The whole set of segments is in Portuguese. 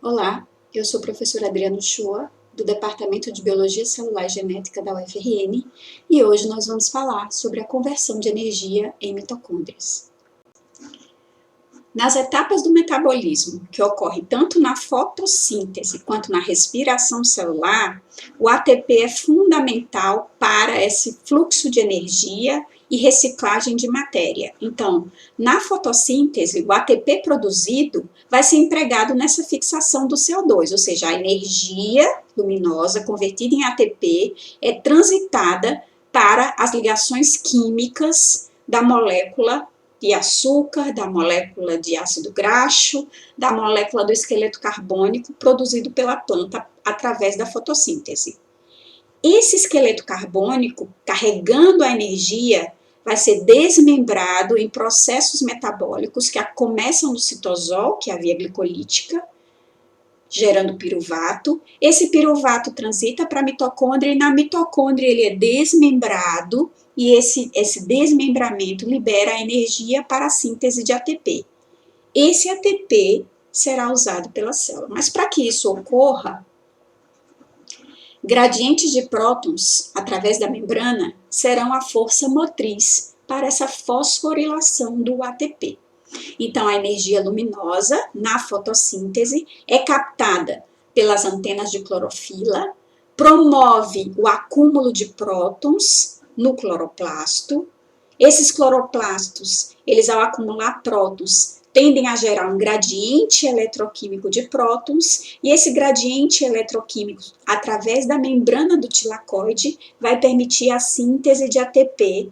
Olá, eu sou a professora Adriana Uchoa, do Departamento de Biologia Celular e Genética da UFRN, e hoje nós vamos falar sobre a conversão de energia em mitocôndrias. Nas etapas do metabolismo, que ocorre tanto na fotossíntese quanto na respiração celular, o ATP é fundamental para esse fluxo de energia e reciclagem de matéria. Então, na fotossíntese, o ATP produzido vai ser empregado nessa fixação do CO2, ou seja, a energia luminosa convertida em ATP é transitada para as ligações químicas da molécula de açúcar, da molécula de ácido graxo, da molécula do esqueleto carbônico produzido pela planta através da fotossíntese. Esse esqueleto carbônico, carregando a energia, vai ser desmembrado em processos metabólicos que começam no citosol, que é a via glicolítica, gerando piruvato. Esse piruvato transita para a mitocôndria e na mitocôndria ele é desmembrado e esse desmembramento libera a energia para a síntese de ATP. Esse ATP será usado pela célula. Mas para que isso ocorra, gradientes de prótons através da membrana serão a força motriz para essa fosforilação do ATP. Então, a energia luminosa na fotossíntese é captada pelas antenas de clorofila, promove o acúmulo de prótons no cloroplasto. Esses cloroplastos, eles ao acumular prótons, tendem a gerar um gradiente eletroquímico de prótons, e esse gradiente eletroquímico, através da membrana do tilacoide, vai permitir a síntese de ATP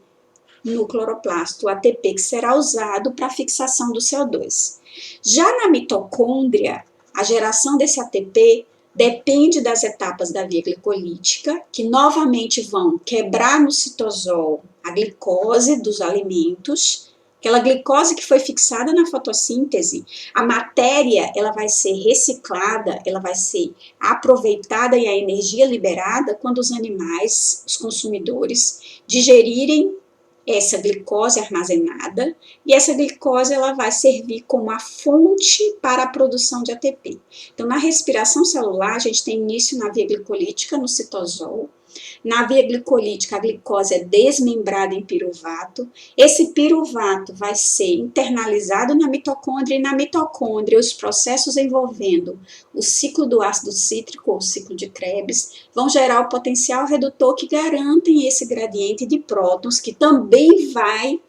no cloroplasto, o ATP que será usado para a fixação do CO2. Já na mitocôndria, a geração desse ATP depende das etapas da via glicolítica, que novamente vão quebrar no citosol a glicose dos alimentos. Aquela glicose que foi fixada na fotossíntese, a matéria ela vai ser reciclada, ela vai ser aproveitada e a energia liberada quando os animais, os consumidores, digerirem essa glicose armazenada, e essa glicose ela vai servir como a fonte para a produção de ATP. Então, na respiração celular, a gente tem início na via glicolítica, no citosol. Na via glicolítica, a glicose é desmembrada em piruvato. Esse piruvato vai ser internalizado na mitocôndria, e na mitocôndria, os processos envolvendo o ciclo do ácido cítrico, ou o ciclo de Krebs, vão gerar o potencial redutor que garantem esse gradiente de prótons, que também vai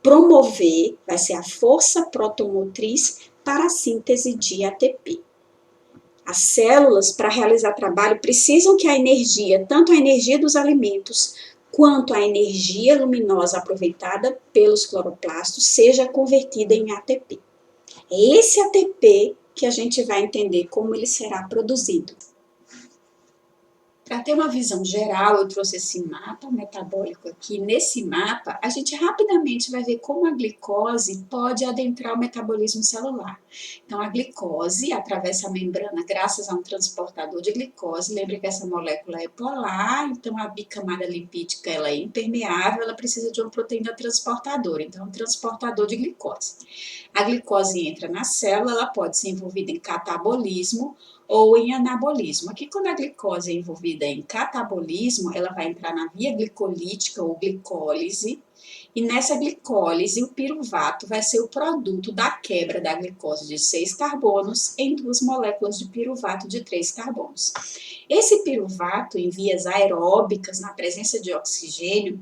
promover, vai ser a força protomotriz para a síntese de ATP. As células, para realizar trabalho, precisam que a energia, tanto a energia dos alimentos, quanto a energia luminosa aproveitada pelos cloroplastos, seja convertida em ATP. É esse ATP que a gente vai entender como ele será produzido. Para ter uma visão geral, eu trouxe esse mapa metabólico aqui. Nesse mapa, a gente rapidamente vai ver como a glicose pode adentrar o metabolismo celular. Então, a glicose atravessa a membrana graças a um transportador de glicose. Lembre que essa molécula é polar, então a bicamada lipídica ela é impermeável, ela precisa de uma proteína transportadora, então um transportador de glicose. A glicose entra na célula, ela pode ser envolvida em catabolismo ou em anabolismo. Aqui, quando a glicose é envolvida em catabolismo, ela vai entrar na via glicolítica ou glicólise, e nessa glicólise o piruvato vai ser o produto da quebra da glicose de 6 carbonos em 2 moléculas de piruvato de 3 carbonos. Esse piruvato, em vias aeróbicas, na presença de oxigênio,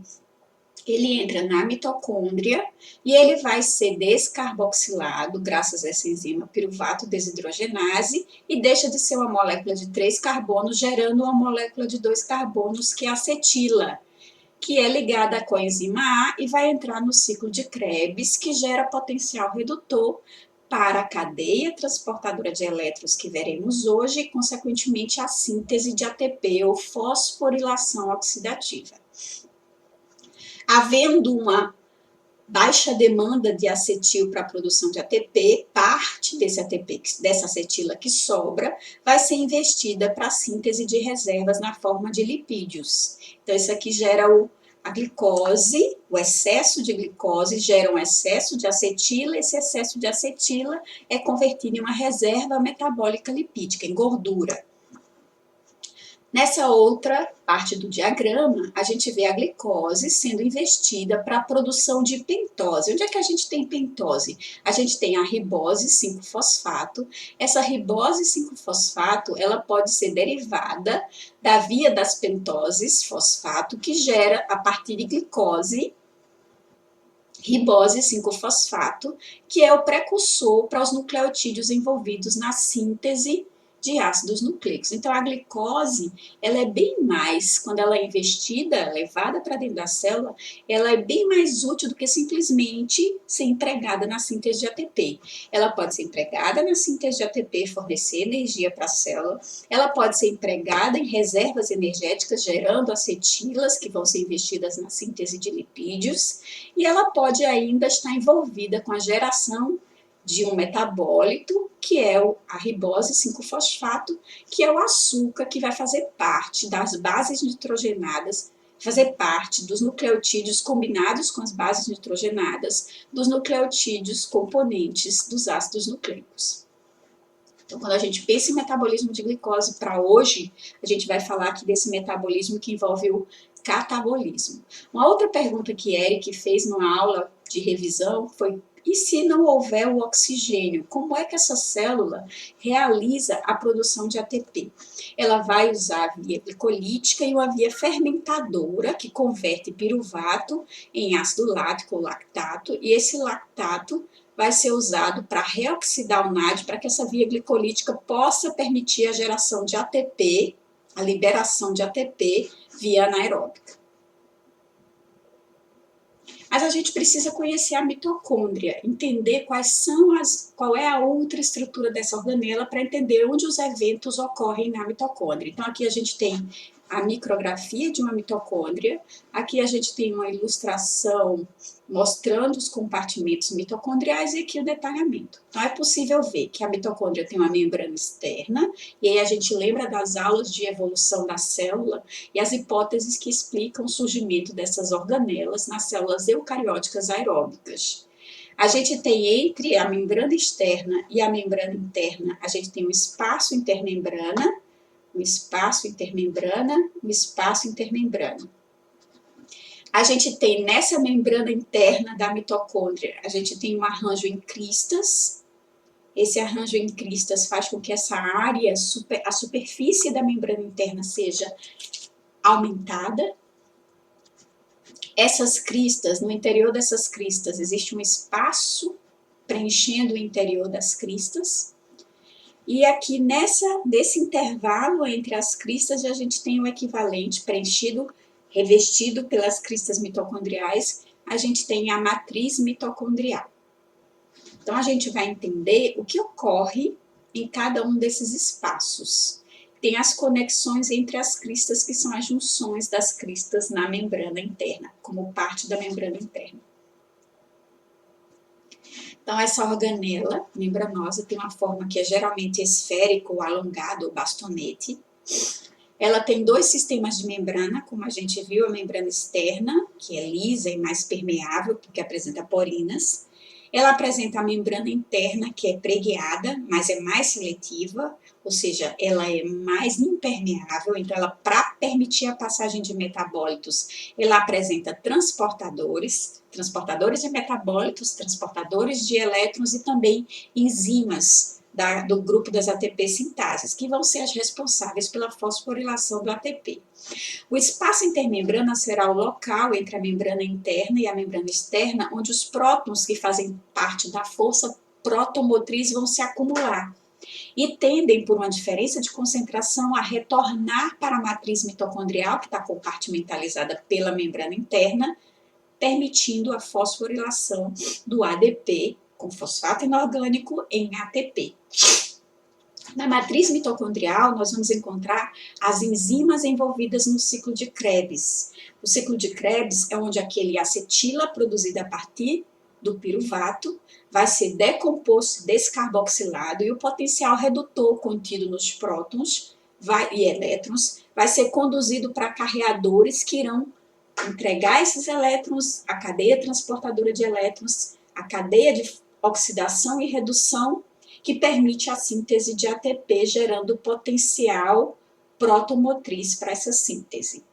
ele entra na mitocôndria e ele vai ser descarboxilado graças a essa enzima piruvato desidrogenase e deixa de ser uma molécula de 3 carbonos, gerando uma molécula de 2 carbonos, que é a acetila, que é ligada à coenzima A e vai entrar no ciclo de Krebs, que gera potencial redutor para a cadeia transportadora de elétrons que veremos hoje e, consequentemente, a síntese de ATP ou fosforilação oxidativa. Havendo uma baixa demanda de acetil para a produção de ATP, parte desse ATP, dessa acetila que sobra, vai ser investida para a síntese de reservas na forma de lipídios. Então, isso aqui gera A glicose, o excesso de glicose gera um excesso de acetila, esse excesso de acetila é convertido em uma reserva metabólica lipídica, em gordura. Nessa outra parte do diagrama, a gente vê a glicose sendo investida para a produção de pentose. Onde é que a gente tem pentose? A gente tem a ribose 5-fosfato. Essa ribose 5-fosfato, ela pode ser derivada da via das pentoses fosfato, que gera, a partir de glicose, ribose 5-fosfato, que é o precursor para os nucleotídeos envolvidos na síntese de ácidos nucleicos. Então, a glicose, ela é bem mais, quando ela é investida, levada para dentro da célula, ela é bem mais útil do que simplesmente ser empregada na síntese de ATP. Ela pode ser empregada na síntese de ATP, fornecer energia para a célula, ela pode ser empregada em reservas energéticas, gerando acetilas, que vão ser investidas na síntese de lipídios, e ela pode ainda estar envolvida com a geração de um metabólito, que é a ribose 5-fosfato, que é o açúcar que vai fazer parte das bases nitrogenadas, fazer parte dos nucleotídeos combinados com as bases nitrogenadas, dos nucleotídeos componentes dos ácidos nucleicos. Então, quando a gente pensa em metabolismo de glicose para hoje, a gente vai falar aqui desse metabolismo que envolve o catabolismo. Uma outra pergunta que Eric fez numa aula de revisão foi: e se não houver o oxigênio, como é que essa célula realiza a produção de ATP? Ela vai usar a via glicolítica e uma via fermentadora, que converte piruvato em ácido lático ou lactato, e esse lactato vai ser usado para reoxidar o NAD, para que essa via glicolítica possa permitir a geração de ATP, a liberação de ATP via anaeróbica. Mas a gente precisa conhecer a mitocôndria, entender qual é a outra estrutura dessa organela para entender onde os eventos ocorrem na mitocôndria. Então, aqui a gente tem a micrografia de uma mitocôndria, aqui a gente tem uma ilustração mostrando os compartimentos mitocondriais e aqui o detalhamento. Então, é possível ver que a mitocôndria tem uma membrana externa, e aí a gente lembra das aulas de evolução da célula e as hipóteses que explicam o surgimento dessas organelas nas células eucarióticas aeróbicas. A gente tem entre a membrana externa e a membrana interna, a gente tem um espaço intermembrana, um espaço intermembrana, um espaço intermembrana. A gente tem nessa membrana interna da mitocôndria, a gente tem um arranjo em cristas. Esse arranjo em cristas faz com que essa área, a superfície da membrana interna seja aumentada. Essas cristas, no interior dessas cristas, existe um espaço preenchendo o interior das cristas. E aqui nesse intervalo entre as cristas, a gente tem o equivalente preenchido, revestido pelas cristas mitocondriais, a gente tem a matriz mitocondrial. Então, a gente vai entender o que ocorre em cada um desses espaços. Tem as conexões entre as cristas, que são as junções das cristas na membrana interna, como parte da membrana interna. Então, essa organela membranosa tem uma forma que é geralmente esférica ou alongada, ou bastonete. Ela tem dois sistemas de membrana, como a gente viu, a membrana externa, que é lisa e mais permeável, porque apresenta porinas. Ela apresenta a membrana interna, que é preguiada, mas é mais seletiva, ou seja, ela é mais impermeável, então ela, para permitir a passagem de metabólitos, ela apresenta transportadores de metabólitos, transportadores de elétrons e também enzimas do grupo das ATP sintases, que vão ser as responsáveis pela fosforilação do ATP. O espaço intermembrana será o local entre a membrana interna e a membrana externa, onde os prótons que fazem parte da força protomotriz vão se acumular e tendem, por uma diferença de concentração, a retornar para a matriz mitocondrial, que está compartimentalizada pela membrana interna, permitindo a fosforilação do ADP com fosfato inorgânico em ATP. Na matriz mitocondrial, nós vamos encontrar as enzimas envolvidas no ciclo de Krebs. O ciclo de Krebs é onde aquele acetila produzido a partir do piruvato vai ser decomposto, descarboxilado, e o potencial redutor contido nos prótons e elétrons vai ser conduzido para carreadores que irão entregar esses elétrons à cadeia transportadora de elétrons, a cadeia de oxidação e redução, que permite a síntese de ATP, gerando potencial protomotriz para essa síntese.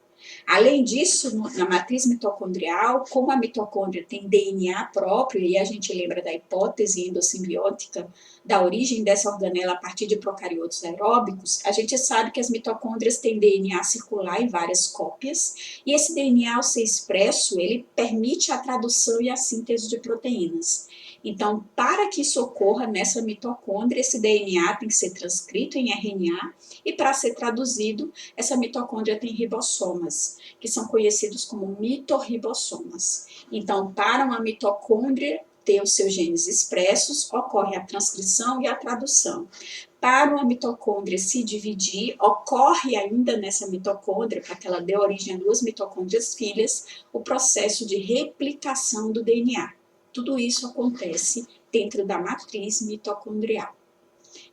Além disso, na matriz mitocondrial, como a mitocôndria tem DNA próprio, e a gente lembra da hipótese endossimbiótica da origem dessa organela a partir de procariotos aeróbicos, a gente sabe que as mitocôndrias têm DNA circular em várias cópias, e esse DNA, ao ser expresso, ele permite a tradução e a síntese de proteínas. Então, para que isso ocorra nessa mitocôndria, esse DNA tem que ser transcrito em RNA, e para ser traduzido, essa mitocôndria tem ribossomas, que são conhecidos como mitorribossomas. Então, para uma mitocôndria ter os seus genes expressos, ocorre a transcrição e a tradução. Para uma mitocôndria se dividir, ocorre ainda nessa mitocôndria, para que ela dê origem a duas mitocôndrias filhas, o processo de replicação do DNA. Tudo isso acontece dentro da matriz mitocondrial.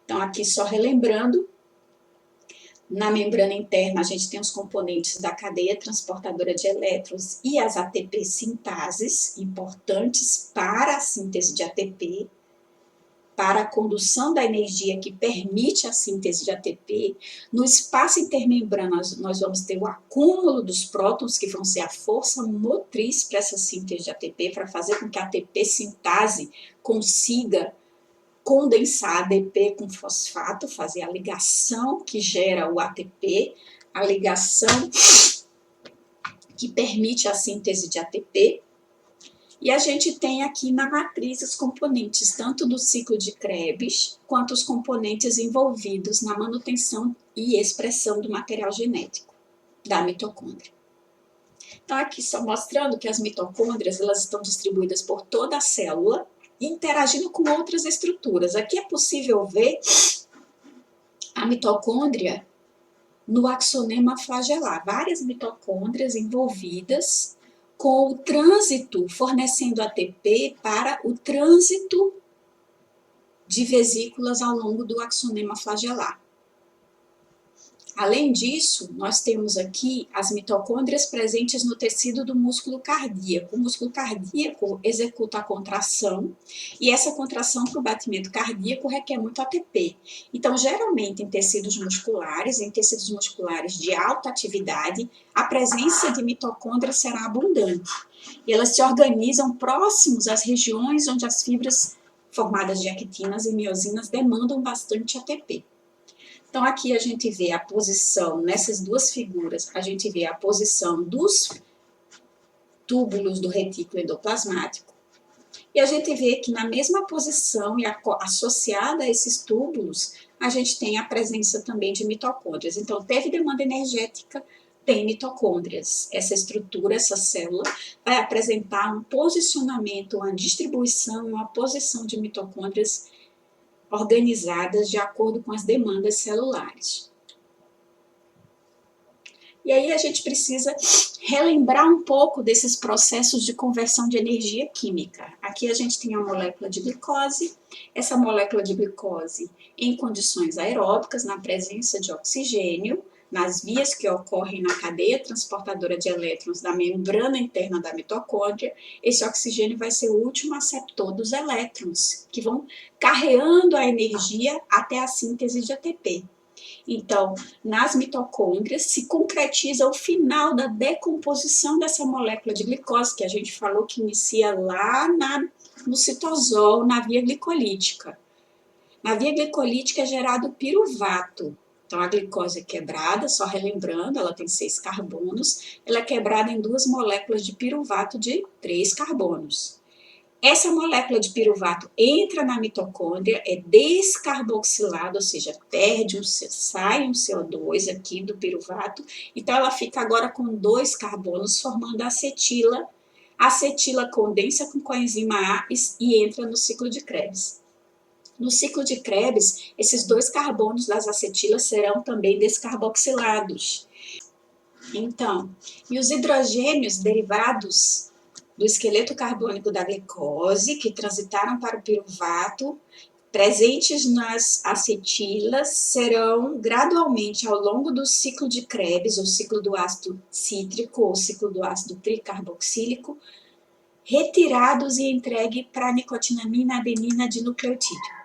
Então, aqui só relembrando, na membrana interna a gente tem os componentes da cadeia transportadora de elétrons e as ATP sintases, importantes para a síntese de ATP, para a condução da energia que permite a síntese de ATP. No espaço intermembrana nós vamos ter o acúmulo dos prótons, que vão ser a força motriz para essa síntese de ATP, para fazer com que a ATP sintase consiga condensar ADP com fosfato, fazer a ligação que gera o ATP, a ligação que permite a síntese de ATP. E a gente tem aqui na matriz os componentes, tanto do ciclo de Krebs, quanto os componentes envolvidos na manutenção e expressão do material genético da mitocôndria. Então, aqui só mostrando que as mitocôndrias elas estão distribuídas por toda a célula, interagindo com outras estruturas. Aqui é possível ver a mitocôndria no axonema flagelar, várias mitocôndrias envolvidas com o trânsito, fornecendo ATP para o trânsito de vesículas ao longo do axonema flagelar. Além disso, nós temos aqui as mitocôndrias presentes no tecido do músculo cardíaco. O músculo cardíaco executa a contração, e essa contração para o batimento cardíaco requer muito ATP. Então, geralmente, em tecidos musculares de alta atividade, a presença de mitocôndrias será abundante. E elas se organizam próximos às regiões onde as fibras formadas de actinas e miosinas demandam bastante ATP. Então, aqui a gente vê a posição, nessas duas figuras, a gente vê a posição dos túbulos do retículo endoplasmático, e a gente vê que na mesma posição e associada a esses túbulos, a gente tem a presença também de mitocôndrias. Então, teve demanda energética, tem mitocôndrias. Essa estrutura, essa célula, vai apresentar um posicionamento, uma distribuição, uma posição de mitocôndrias organizadas de acordo com as demandas celulares. E aí a gente precisa relembrar um pouco desses processos de conversão de energia química. Aqui a gente tem a molécula de glicose, essa molécula de glicose em condições aeróbicas, na presença de oxigênio, nas vias que ocorrem na cadeia transportadora de elétrons da membrana interna da mitocôndria, esse oxigênio vai ser o último aceptor dos elétrons, que vão carreando a energia até a síntese de ATP. Então, nas mitocôndrias se concretiza o final da decomposição dessa molécula de glicose, que a gente falou que inicia lá no citosol, na via glicolítica. Na via glicolítica é gerado piruvato. Então, a glicose é quebrada, só relembrando, ela tem 6 carbonos, ela é quebrada em 2 moléculas de piruvato de 3 carbonos. Essa molécula de piruvato entra na mitocôndria, é descarboxilada, ou seja, sai um CO2 aqui do piruvato, então ela fica agora com 2 carbonos formando a acetila. A acetila condensa com coenzima A e entra no ciclo de Krebs. No ciclo de Krebs, esses 2 carbonos das acetilas serão também descarboxilados. Então, e os hidrogênios derivados do esqueleto carbônico da glicose, que transitaram para o piruvato, presentes nas acetilas serão gradualmente ao longo do ciclo de Krebs, ou ciclo do ácido cítrico, ou ciclo do ácido tricarboxílico, retirados e entregue para a nicotinamina adenina dinucleotídeo.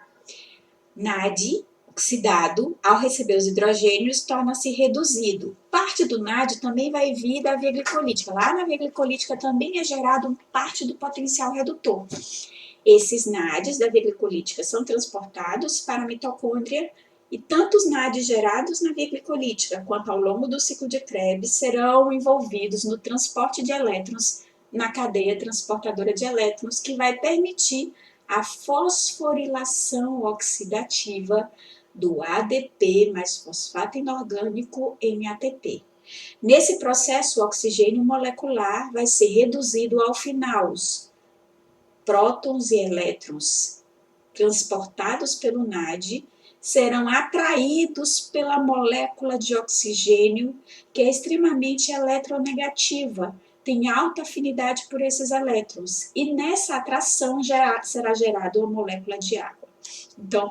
NAD, oxidado, ao receber os hidrogênios, torna-se reduzido. Parte do NAD também vai vir da via glicolítica. Lá na via glicolítica também é gerado parte do potencial redutor. Esses NADs da via glicolítica são transportados para a mitocôndria e tanto os NADs gerados na via glicolítica quanto ao longo do ciclo de Krebs serão envolvidos no transporte de elétrons na cadeia transportadora de elétrons, que vai permitir a fosforilação oxidativa do ADP mais fosfato inorgânico em ATP. Nesse processo, o oxigênio molecular vai ser reduzido ao final. Os prótons e elétrons transportados pelo NAD serão atraídos pela molécula de oxigênio, que é extremamente eletronegativa, tem alta afinidade por esses elétrons, e nessa atração será gerada uma molécula de água. Então,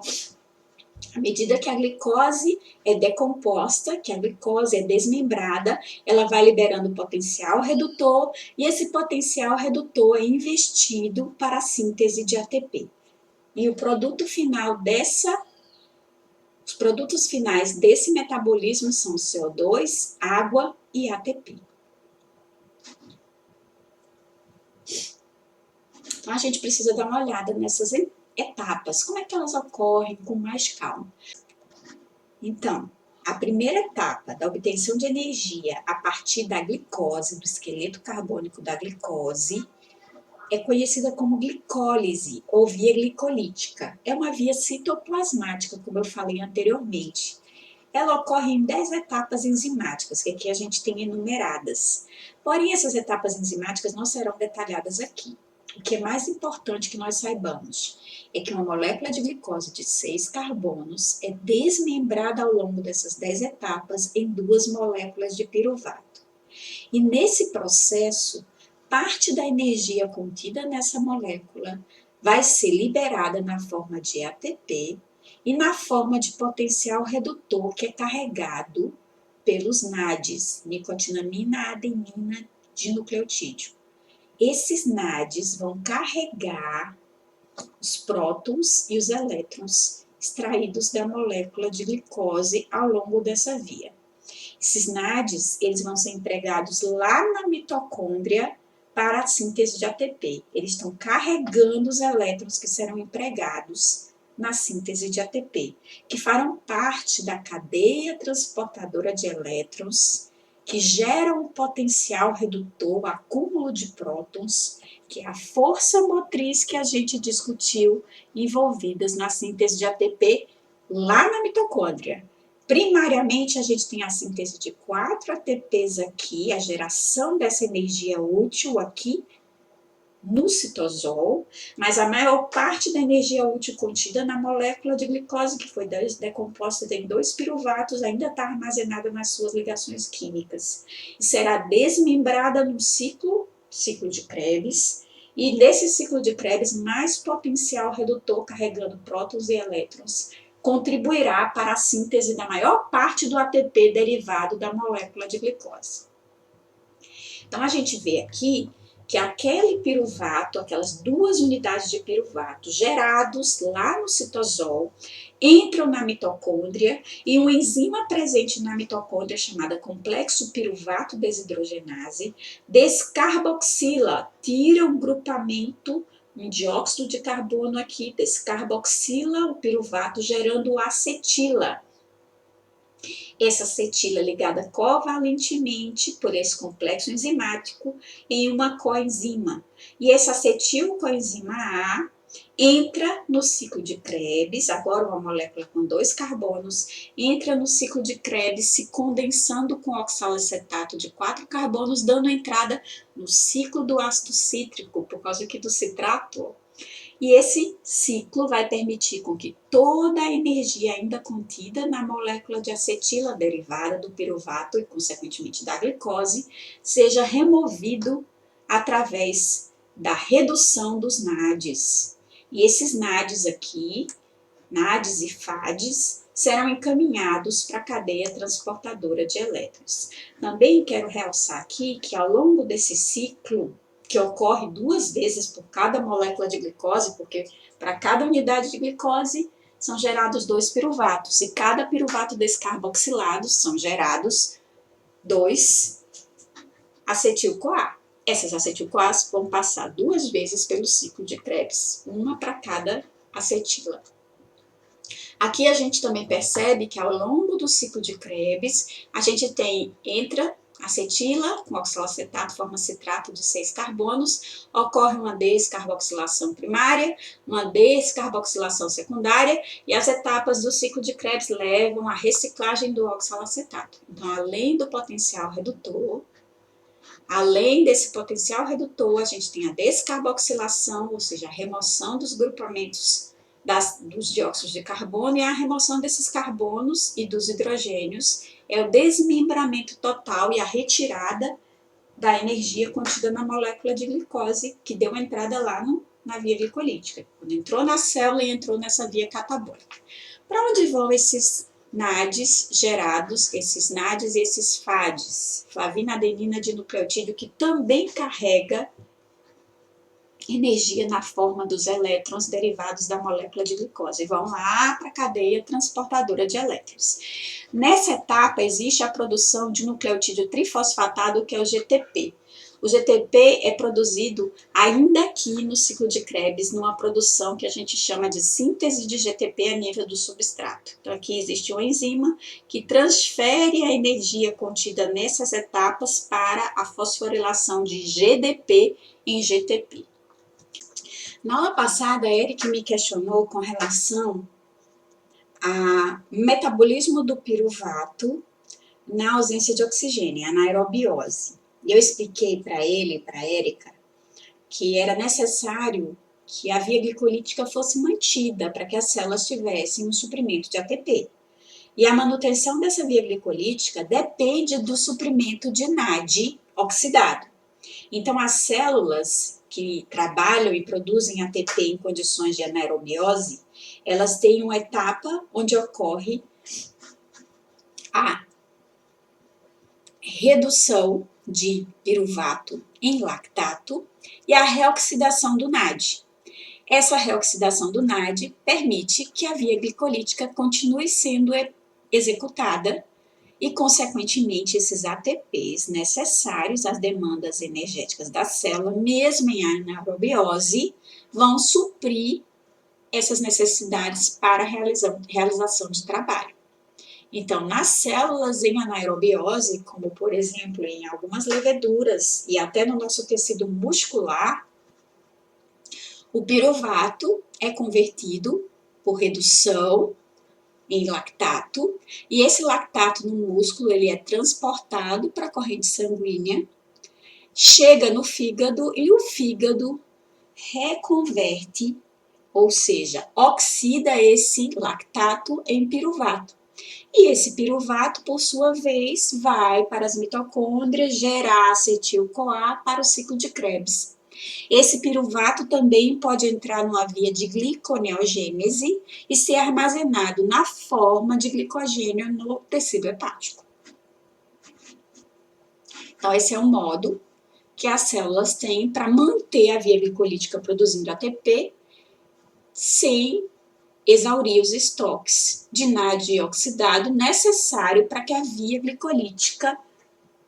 à medida que a glicose é decomposta, que a glicose é desmembrada, ela vai liberando potencial redutor, e esse potencial redutor é investido para a síntese de ATP. E o produto final os produtos finais desse metabolismo são CO2, água e ATP. Então, a gente precisa dar uma olhada nessas etapas, como é que elas ocorrem com mais calma. Então, a primeira etapa da obtenção de energia a partir da glicose, do esqueleto carbônico da glicose, é conhecida como glicólise ou via glicolítica. É uma via citoplasmática, como eu falei anteriormente. Ela ocorre em 10 etapas enzimáticas, que aqui a gente tem enumeradas. Porém, essas etapas enzimáticas não serão detalhadas aqui. O que é mais importante que nós saibamos é que uma molécula de glicose de 6 carbonos é desmembrada ao longo dessas 10 etapas em 2 moléculas de piruvato. E nesse processo, parte da energia contida nessa molécula vai ser liberada na forma de ATP e na forma de potencial redutor, que é carregado pelos NADs, nicotinamina adenina dinucleotídeo. Esses NADs vão carregar os prótons e os elétrons extraídos da molécula de glicose ao longo dessa via. Esses NADs, eles vão ser empregados lá na mitocôndria para a síntese de ATP. Eles estão carregando os elétrons que serão empregados na síntese de ATP, que farão parte da cadeia transportadora de elétrons, que geram o potencial redutor, o acúmulo de prótons, que é a força motriz que a gente discutiu, envolvidas na síntese de ATP lá na mitocôndria. Primariamente, a gente tem a síntese de 4 ATPs aqui, a geração dessa energia útil aqui no citosol, mas a maior parte da energia útil contida na molécula de glicose, que foi decomposta em 2 piruvatos, ainda está armazenada nas suas ligações químicas e será desmembrada no ciclo de Krebs, e nesse ciclo de Krebs, mais potencial redutor carregando prótons e elétrons contribuirá para a síntese da maior parte do ATP derivado da molécula de glicose. Então, a gente vê aqui que aquele piruvato, aquelas 2 unidades de piruvato gerados lá no citosol, entram na mitocôndria e uma enzima presente na mitocôndria chamada complexo piruvato desidrogenase descarboxila, tira um grupamento, um dióxido de carbono aqui, descarboxila o piruvato, gerando acetila. Essa acetila é ligada covalentemente por esse complexo enzimático em uma coenzima. E essa acetilcoenzima A entra no ciclo de Krebs, agora uma molécula com 2 carbonos, entra no ciclo de Krebs se condensando com oxalacetato de 4 carbonos, dando entrada no ciclo do ácido cítrico, por causa aqui do citrato. E esse ciclo vai permitir com que toda a energia ainda contida na molécula de acetila, derivada do piruvato e, consequentemente, da glicose, seja removido através da redução dos NADs. E esses NADs aqui NADs e FADs, serão encaminhados para a cadeia transportadora de elétrons. Também quero realçar aqui que ao longo desse ciclo, que ocorre 2 vezes por cada molécula de glicose, porque para cada unidade de glicose são gerados 2 piruvatos, e cada piruvato descarboxilado são gerados 2 acetil-CoA. Essas acetil-CoAs vão passar 2 vezes pelo ciclo de Krebs, uma para cada acetila. Aqui a gente também percebe que ao longo do ciclo de Krebs, a gente entra acetila com oxalacetato, forma citrato de 6 carbonos, ocorre uma descarboxilação primária, uma descarboxilação secundária, e as etapas do ciclo de Krebs levam à reciclagem do oxalacetato. Então, além do potencial redutor, além desse potencial redutor, a gente tem a descarboxilação, ou seja, a remoção dos grupamentos dos dióxidos de carbono, e a remoção desses carbonos e dos hidrogênios é o desmembramento total e a retirada da energia contida na molécula de glicose, que deu entrada lá na via glicolítica, quando entrou na célula e entrou nessa via catabólica. Para onde vão esses NADs gerados, esses NADs e esses FADs, flavina adenina dinucleotídeo, que também carrega energia na forma dos elétrons derivados da molécula de glicose, vão lá para a cadeia transportadora de elétrons. Nessa etapa existe a produção de nucleotídeo trifosfatado, que é o GTP. O GTP é produzido ainda aqui no ciclo de Krebs, numa produção que a gente chama de síntese de GTP a nível do substrato. Então aqui existe uma enzima que transfere a energia contida nessas etapas para a fosforilação de GDP em GTP. Na aula passada, a Eric me questionou com relação ao metabolismo do piruvato na ausência de oxigênio, a anaerobiose. E eu expliquei para ele e para a Érica que era necessário que a via glicolítica fosse mantida para que as células tivessem um suprimento de ATP. E a manutenção dessa via glicolítica depende do suprimento de NAD oxidado. Então, as células que trabalham e produzem ATP em condições de anaerobiose, elas têm uma etapa onde ocorre a redução de piruvato em lactato e a reoxidação do NAD. Essa reoxidação do NAD permite que a via glicolítica continue sendo executada e, consequentemente, esses ATPs necessários às demandas energéticas da célula, mesmo em anaerobiose, vão suprir essas necessidades para a realização de trabalho. Então, nas células em anaerobiose, como por exemplo em algumas leveduras e até no nosso tecido muscular, o piruvato é convertido por redução em lactato, e esse lactato no músculo ele é transportado para a corrente sanguínea, chega no fígado e o fígado reconverte, ou seja, oxida esse lactato em piruvato. E esse piruvato, por sua vez, vai para as mitocôndrias gerar acetil-CoA para o ciclo de Krebs. Esse piruvato também pode entrar numa via de gliconeogênese e ser armazenado na forma de glicogênio no tecido hepático. Então, esse é um modo que as células têm para manter a via glicolítica produzindo ATP sem exaurir os estoques de NAD oxidado necessário para que a via glicolítica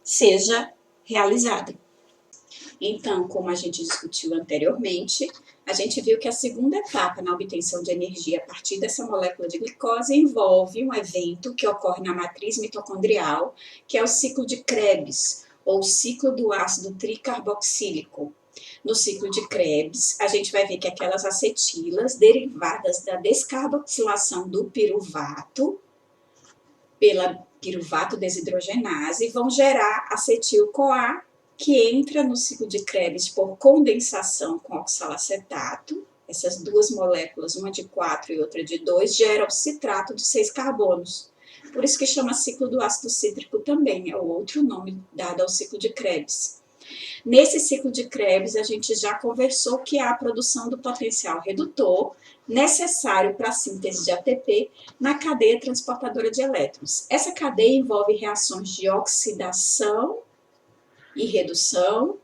seja realizada. Então, como a gente discutiu anteriormente, a gente viu que a segunda etapa na obtenção de energia a partir dessa molécula de glicose envolve um evento que ocorre na matriz mitocondrial, que é o ciclo de Krebs, ou ciclo do ácido tricarboxílico. No ciclo de Krebs, a gente vai ver que aquelas acetilas derivadas da descarboxilação do piruvato, pela piruvato desidrogenase, vão gerar acetil-CoA, que entra no ciclo de Krebs por condensação com oxalacetato. Essas duas moléculas, uma de 4 e outra de 2, geram citrato de 6 carbonos. Por isso que chama ciclo do ácido cítrico também, é o outro nome dado ao ciclo de Krebs. Nesse ciclo de Krebs, a gente já conversou que há a produção do potencial redutor necessário para a síntese de ATP na cadeia transportadora de elétrons. Essa cadeia envolve reações de oxidação e redução,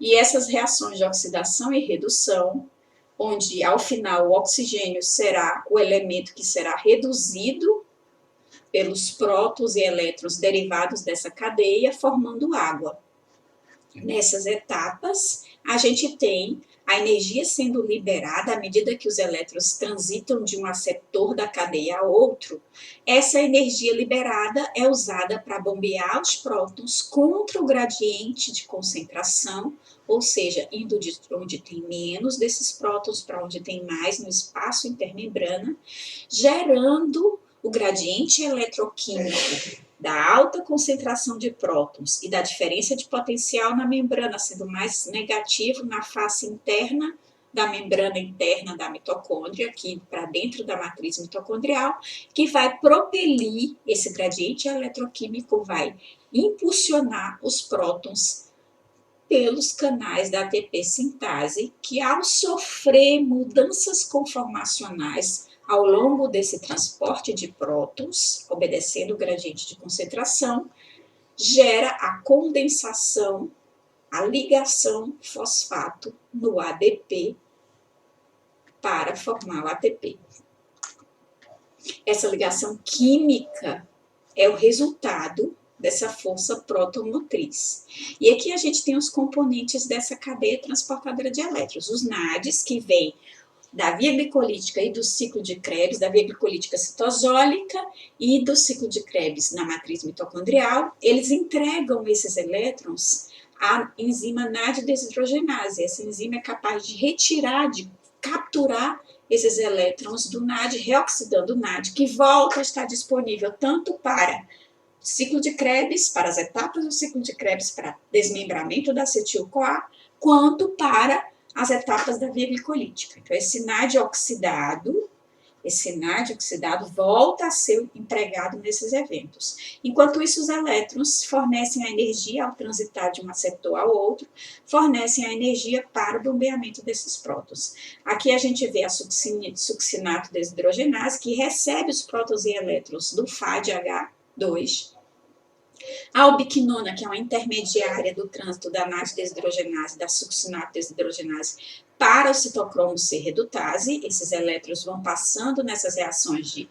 e essas reações de oxidação e redução, onde ao final o oxigênio será o elemento que será reduzido pelos prótons e elétrons derivados dessa cadeia, formando água. Nessas etapas, a gente tem a energia sendo liberada à medida que os elétrons transitam de um aceptor da cadeia a outro. Essa energia liberada é usada para bombear os prótons contra o gradiente de concentração, ou seja, indo de onde tem menos desses prótons para onde tem mais no espaço intermembrana, gerando o gradiente eletroquímico da alta concentração de prótons e da diferença de potencial na membrana, sendo mais negativo na face interna da membrana interna da mitocôndria, aqui para dentro da matriz mitocondrial, que vai propelir esse gradiente eletroquímico, vai impulsionar os prótons pelos canais da ATP sintase, que ao sofrer mudanças conformacionais ao longo desse transporte de prótons, obedecendo o gradiente de concentração, gera a condensação, a ligação fosfato no ADP para formar o ATP. Essa ligação química é o resultado dessa força protomotriz. E aqui a gente tem os componentes dessa cadeia transportadora de elétrons, os NADs, que vêm da via glicolítica e do ciclo de Krebs, da via glicolítica citosólica e do ciclo de Krebs na matriz mitocondrial, eles entregam esses elétrons à enzima NAD desidrogenase. Essa enzima é capaz de retirar, de capturar esses elétrons do NAD, reoxidando o NAD, que volta a estar disponível tanto para o ciclo de Krebs, para as etapas do ciclo de Krebs, para desmembramento da acetil-CoA, quanto para as etapas da via glicolítica. Então, esse NAD oxidado volta a ser empregado nesses eventos. Enquanto isso, os elétrons fornecem a energia ao transitar de um aceptor ao outro, fornecem a energia para o bombeamento desses prótons. Aqui a gente vê a succinato desidrogenase, que recebe os prótons e elétrons do FADH2, a ubiquinona, que é uma intermediária do trânsito da NAD desidrogenase, da succinato desidrogenase, para o citocromo C redutase. Esses elétrons vão passando nessas reações de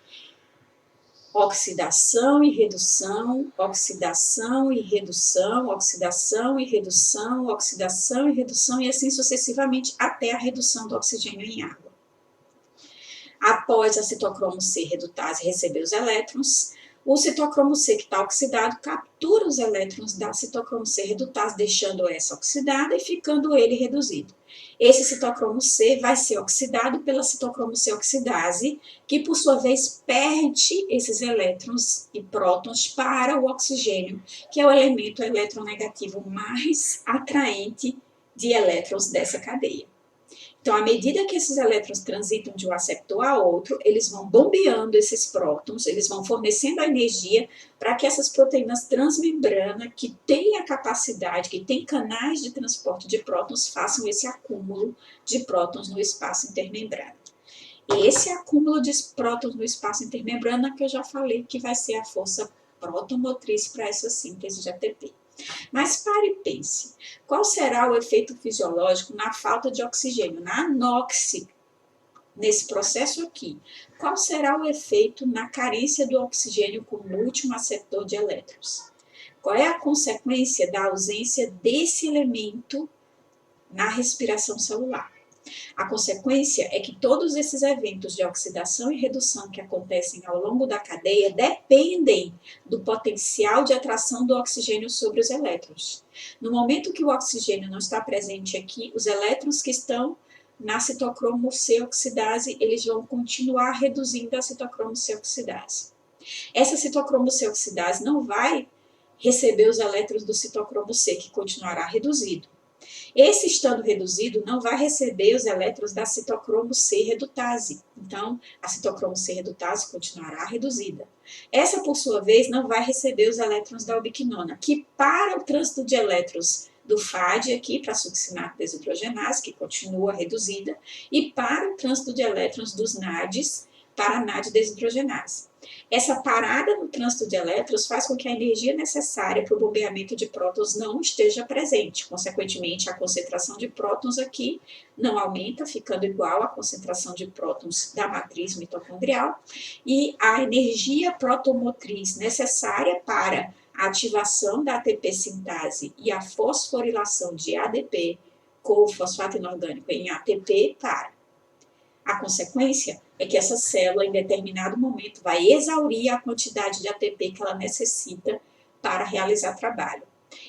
oxidação e redução, oxidação e redução, oxidação e redução, oxidação e redução, e assim sucessivamente até a redução do oxigênio em água. Após a citocromo C redutase receber os elétrons, o citocromo C que está oxidado captura os elétrons da citocromo C redutase, deixando essa oxidada e ficando ele reduzido. Esse citocromo C vai ser oxidado pela citocromo C oxidase, que por sua vez perde esses elétrons e prótons para o oxigênio, que é o elemento eletronegativo mais atraente de elétrons dessa cadeia. Então, à medida que esses elétrons transitam de um aceptor a outro, eles vão bombeando esses prótons, eles vão fornecendo a energia para que essas proteínas transmembrana, que têm a capacidade, que têm canais de transporte de prótons, façam esse acúmulo de prótons no espaço intermembrana. E esse acúmulo de prótons no espaço intermembrana que eu já falei que vai ser a força protomotriz para essa síntese de ATP. Mas pare e pense, qual será o efeito fisiológico na falta de oxigênio, na anóxia, nesse processo aqui? Qual será o efeito na carência do oxigênio como último aceptor de elétrons? Qual é a consequência da ausência desse elemento na respiração celular? A consequência é que todos esses eventos de oxidação e redução que acontecem ao longo da cadeia dependem do potencial de atração do oxigênio sobre os elétrons. No momento que o oxigênio não está presente aqui, os elétrons que estão na citocromo C oxidase, eles vão continuar reduzindo a citocromo C oxidase. Essa citocromo C oxidase não vai receber os elétrons do citocromo C, que continuará reduzido. Esse estando reduzido não vai receber os elétrons da citocromo C redutase. Então, a citocromo C redutase continuará reduzida. Essa, por sua vez, não vai receber os elétrons da ubiquinona, que para o trânsito de elétrons do FAD aqui para a succinato desidrogenase, que continua reduzida, e para o trânsito de elétrons dos NADs para a NAD desidrogenase. Essa parada no trânsito de elétrons faz com que a energia necessária para o bombeamento de prótons não esteja presente. Consequentemente, a concentração de prótons aqui não aumenta, ficando igual à concentração de prótons da matriz mitocondrial, e a energia protomotriz necessária para a ativação da ATP sintase e a fosforilação de ADP com o fosfato inorgânico em ATP para. A consequência é que essa célula, em determinado momento, vai exaurir a quantidade de ATP que ela necessita para realizar trabalho.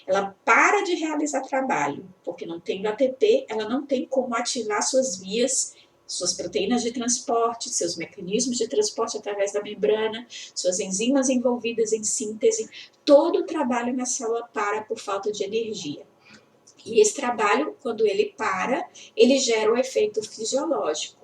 Ela para de realizar trabalho, porque não tem ATP, ela não tem como ativar suas vias, suas proteínas de transporte, seus mecanismos de transporte através da membrana, suas enzimas envolvidas em síntese, todo o trabalho na célula para por falta de energia. E esse trabalho, quando ele para, ele gera um efeito fisiológico.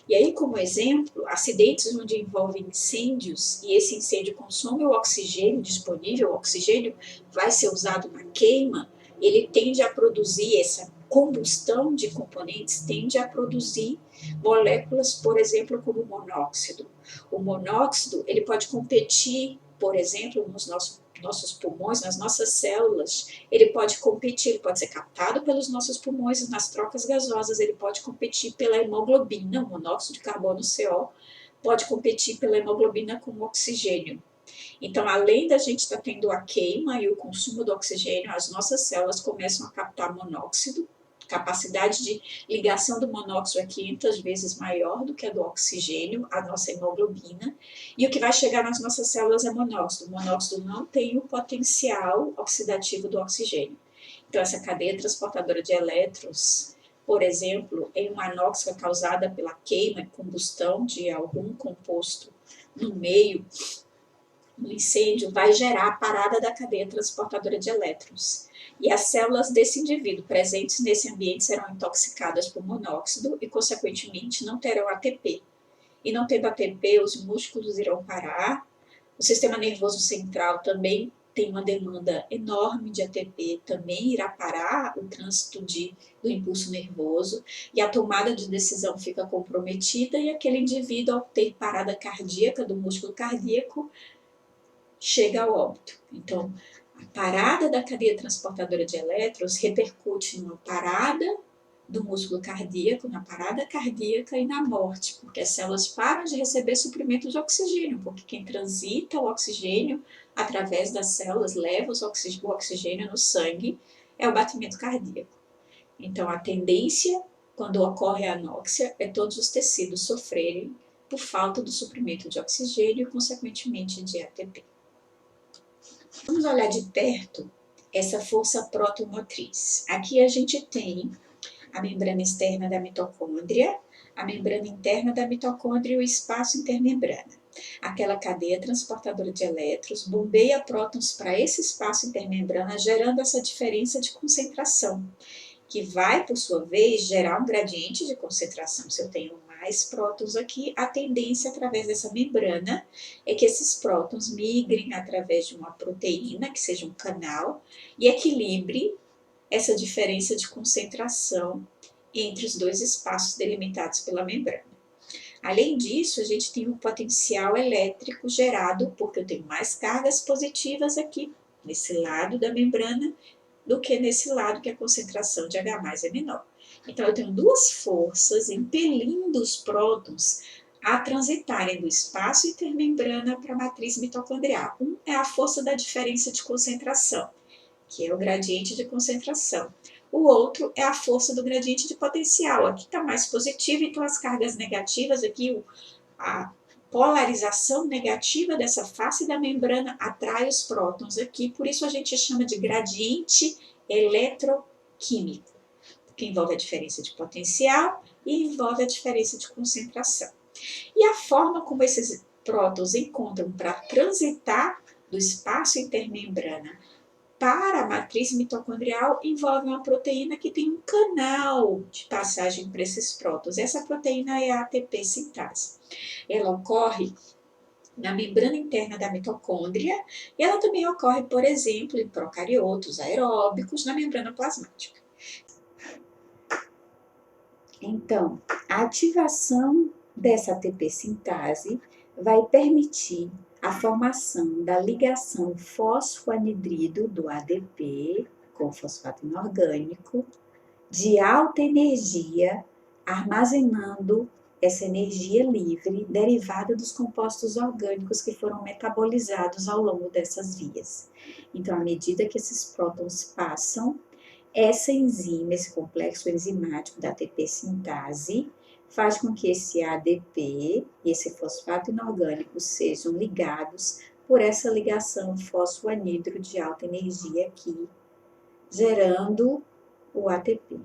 E aí, como exemplo, acidentes onde envolvem incêndios e esse incêndio consome o oxigênio disponível, o oxigênio vai ser usado na queima, ele tende a produzir, essa combustão de componentes tende a produzir moléculas, por exemplo, como o monóxido. O monóxido, ele pode competir, por exemplo, nos nossos pulmões, nas nossas células, ele pode competir, ele pode ser captado pelos nossos pulmões nas trocas gasosas, ele pode competir pela hemoglobina, o monóxido de carbono CO, pode competir pela hemoglobina com o oxigênio. Então, além da gente estar tendo a queima e o consumo do oxigênio, as nossas células começam a captar monóxido, capacidade de ligação do monóxido é 500 vezes maior do que a do oxigênio, a nossa hemoglobina, e o que vai chegar nas nossas células é monóxido. O monóxido não tem o potencial oxidativo do oxigênio. Então, essa cadeia transportadora de elétrons, por exemplo, em uma anóxica causada pela queima e combustão de algum composto no meio, no incêndio, vai gerar a parada da cadeia transportadora de elétrons. E as células desse indivíduo presentes nesse ambiente serão intoxicadas por monóxido e, consequentemente, não terão ATP. E não tendo ATP, os músculos irão parar, o sistema nervoso central também tem uma demanda enorme de ATP, também irá parar o trânsito do impulso nervoso, e a tomada de decisão fica comprometida, e aquele indivíduo, ao ter parada cardíaca do músculo cardíaco, chega ao óbito. Então, a parada da cadeia transportadora de elétrons repercute numa parada do músculo cardíaco, na parada cardíaca e na morte, porque as células param de receber suprimento de oxigênio, porque quem transita o oxigênio através das células, leva o oxigênio no sangue, é o batimento cardíaco. Então, a tendência, quando ocorre a anóxia, é todos os tecidos sofrerem por falta do suprimento de oxigênio e, consequentemente, de ATP. Vamos olhar de perto essa força protomotriz. Aqui a gente tem a membrana externa da mitocôndria, a membrana interna da mitocôndria e o espaço intermembrana. Aquela cadeia transportadora de elétrons bombeia prótons para esse espaço intermembrana, gerando essa diferença de concentração, que vai, por sua vez, gerar um gradiente de concentração. Se eu tenho mais prótons aqui, a tendência através dessa membrana é que esses prótons migrem através de uma proteína, que seja um canal, e equilibre essa diferença de concentração entre os dois espaços delimitados pela membrana. Além disso, a gente tem um potencial elétrico gerado, porque eu tenho mais cargas positivas aqui, nesse lado da membrana, do que nesse lado que a concentração de H+ é menor. Então, eu tenho duas forças impelindo os prótons a transitarem do espaço intermembrana para a matriz mitocondrial. Um é a força da diferença de concentração, que é o gradiente de concentração. O outro é a força do gradiente de potencial. Aqui está mais positivo, então as cargas negativas, aqui a polarização negativa dessa face da membrana atrai os prótons aqui, por isso a gente chama de gradiente eletroquímico, que envolve a diferença de potencial e envolve a diferença de concentração. E a forma como esses prótons encontram para transitar do espaço intermembrana para a matriz mitocondrial envolve uma proteína que tem um canal de passagem para esses prótons. Essa proteína é a ATP sintase. Ela ocorre na membrana interna da mitocôndria, e ela também ocorre, por exemplo, em procariotos aeróbicos na membrana plasmática. Então, a ativação dessa ATP sintase vai permitir a formação da ligação fosfoanidrido do ADP com fosfato inorgânico de alta energia, armazenando essa energia livre derivada dos compostos orgânicos que foram metabolizados ao longo dessas vias. Então, à medida que esses prótons passam, essa enzima, esse complexo enzimático da ATP sintase, faz com que esse ADP e esse fosfato inorgânico sejam ligados por essa ligação fosfoanidro de alta energia aqui, gerando o ATP.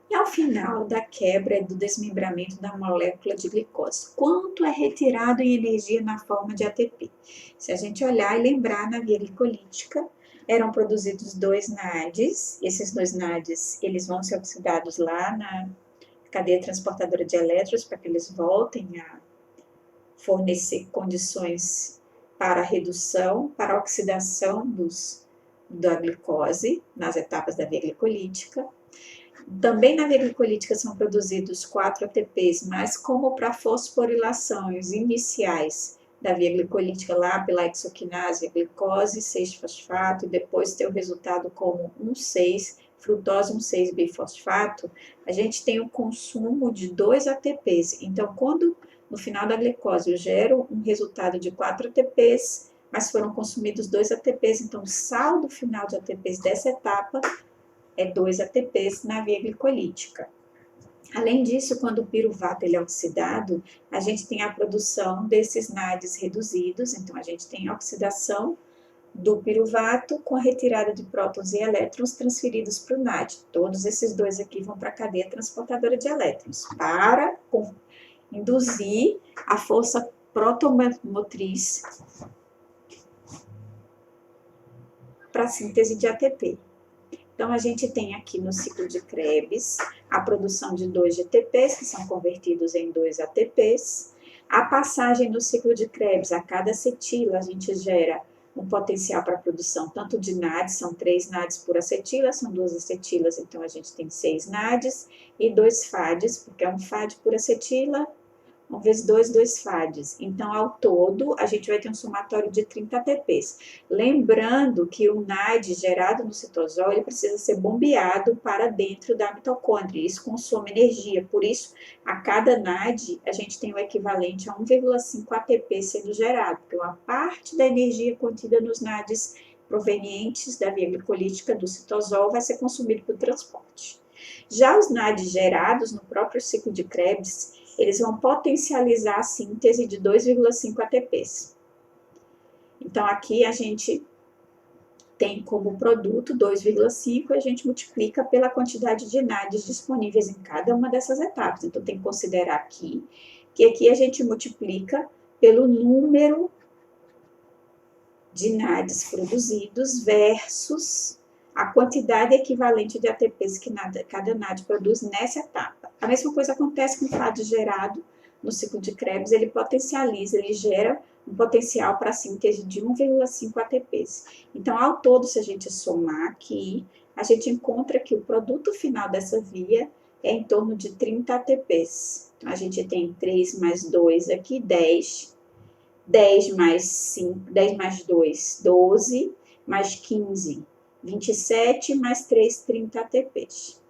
E ao final da quebra e do desmembramento da molécula de glicose, quanto é retirado em energia na forma de ATP? Se a gente olhar e lembrar, na via glicolítica, eram produzidos 2 NADs, esses 2 NADs eles vão ser oxidados lá na cadeia transportadora de elétrons para que eles voltem a fornecer condições para a redução, para a oxidação da glicose nas etapas da via glicolítica. Também na via glicolítica são produzidos 4 ATPs, mas como para fosforilações iniciais da via glicolítica lá pela exoquinase, a glicose, 6-fosfato, e depois ter o resultado como 1,6-frutose, 1,6-bifosfato, a gente tem o consumo de 2 ATPs. Então, quando no final da glicose eu gero um resultado de 4 ATPs, mas foram consumidos 2 ATPs, então o saldo final de ATPs dessa etapa é 2 ATPs na via glicolítica. Além disso, quando o piruvato ele é oxidado, a gente tem a produção desses NADs reduzidos, então a gente tem a oxidação do piruvato com a retirada de prótons e elétrons transferidos para o NAD. Todos esses dois aqui vão para a cadeia transportadora de elétrons, para induzir a força protomotriz para a síntese de ATP. Então, a gente tem aqui no ciclo de Krebs a produção de 2 GTPs, que são convertidos em 2 ATPs. A passagem no ciclo de Krebs, a cada acetila, a gente gera um potencial para a produção tanto de NADs, são 3 NADs por acetila, são 2 acetilas, então a gente tem 6 NADs, e 2 FADs, porque é um FAD por acetila, 1 vezes 2, 2 FADs. Então, ao todo, a gente vai ter um somatório de 30 ATPs. Lembrando que o NAD gerado no citosol, ele precisa ser bombeado para dentro da mitocôndria. Isso consome energia. Por isso, a cada NAD, a gente tem o equivalente a 1,5 ATP sendo gerado. Porque uma parte da energia contida nos NADs provenientes da via glicolítica do citosol vai ser consumido por transporte. Já os NADs gerados no próprio ciclo de Krebs, eles vão potencializar a síntese de 2,5 ATPs. Então, aqui a gente tem como produto 2,5 e a gente multiplica pela quantidade de NADs disponíveis em cada uma dessas etapas. Então, tem que considerar aqui que aqui a gente multiplica pelo número de NADs produzidos versus a quantidade equivalente de ATPs que cada NAD produz nessa etapa. A mesma coisa acontece com o FAD gerado no ciclo de Krebs, ele potencializa, ele gera um potencial para a síntese de 1,5 ATPs. Então, ao todo, se a gente somar aqui, a gente encontra que o produto final dessa via é em torno de 30 ATPs. Então, a gente tem 3 mais 2 aqui, 10. 10 mais 5, 10 mais 2, 12, mais 15, 27, mais 3, 30 ATPs.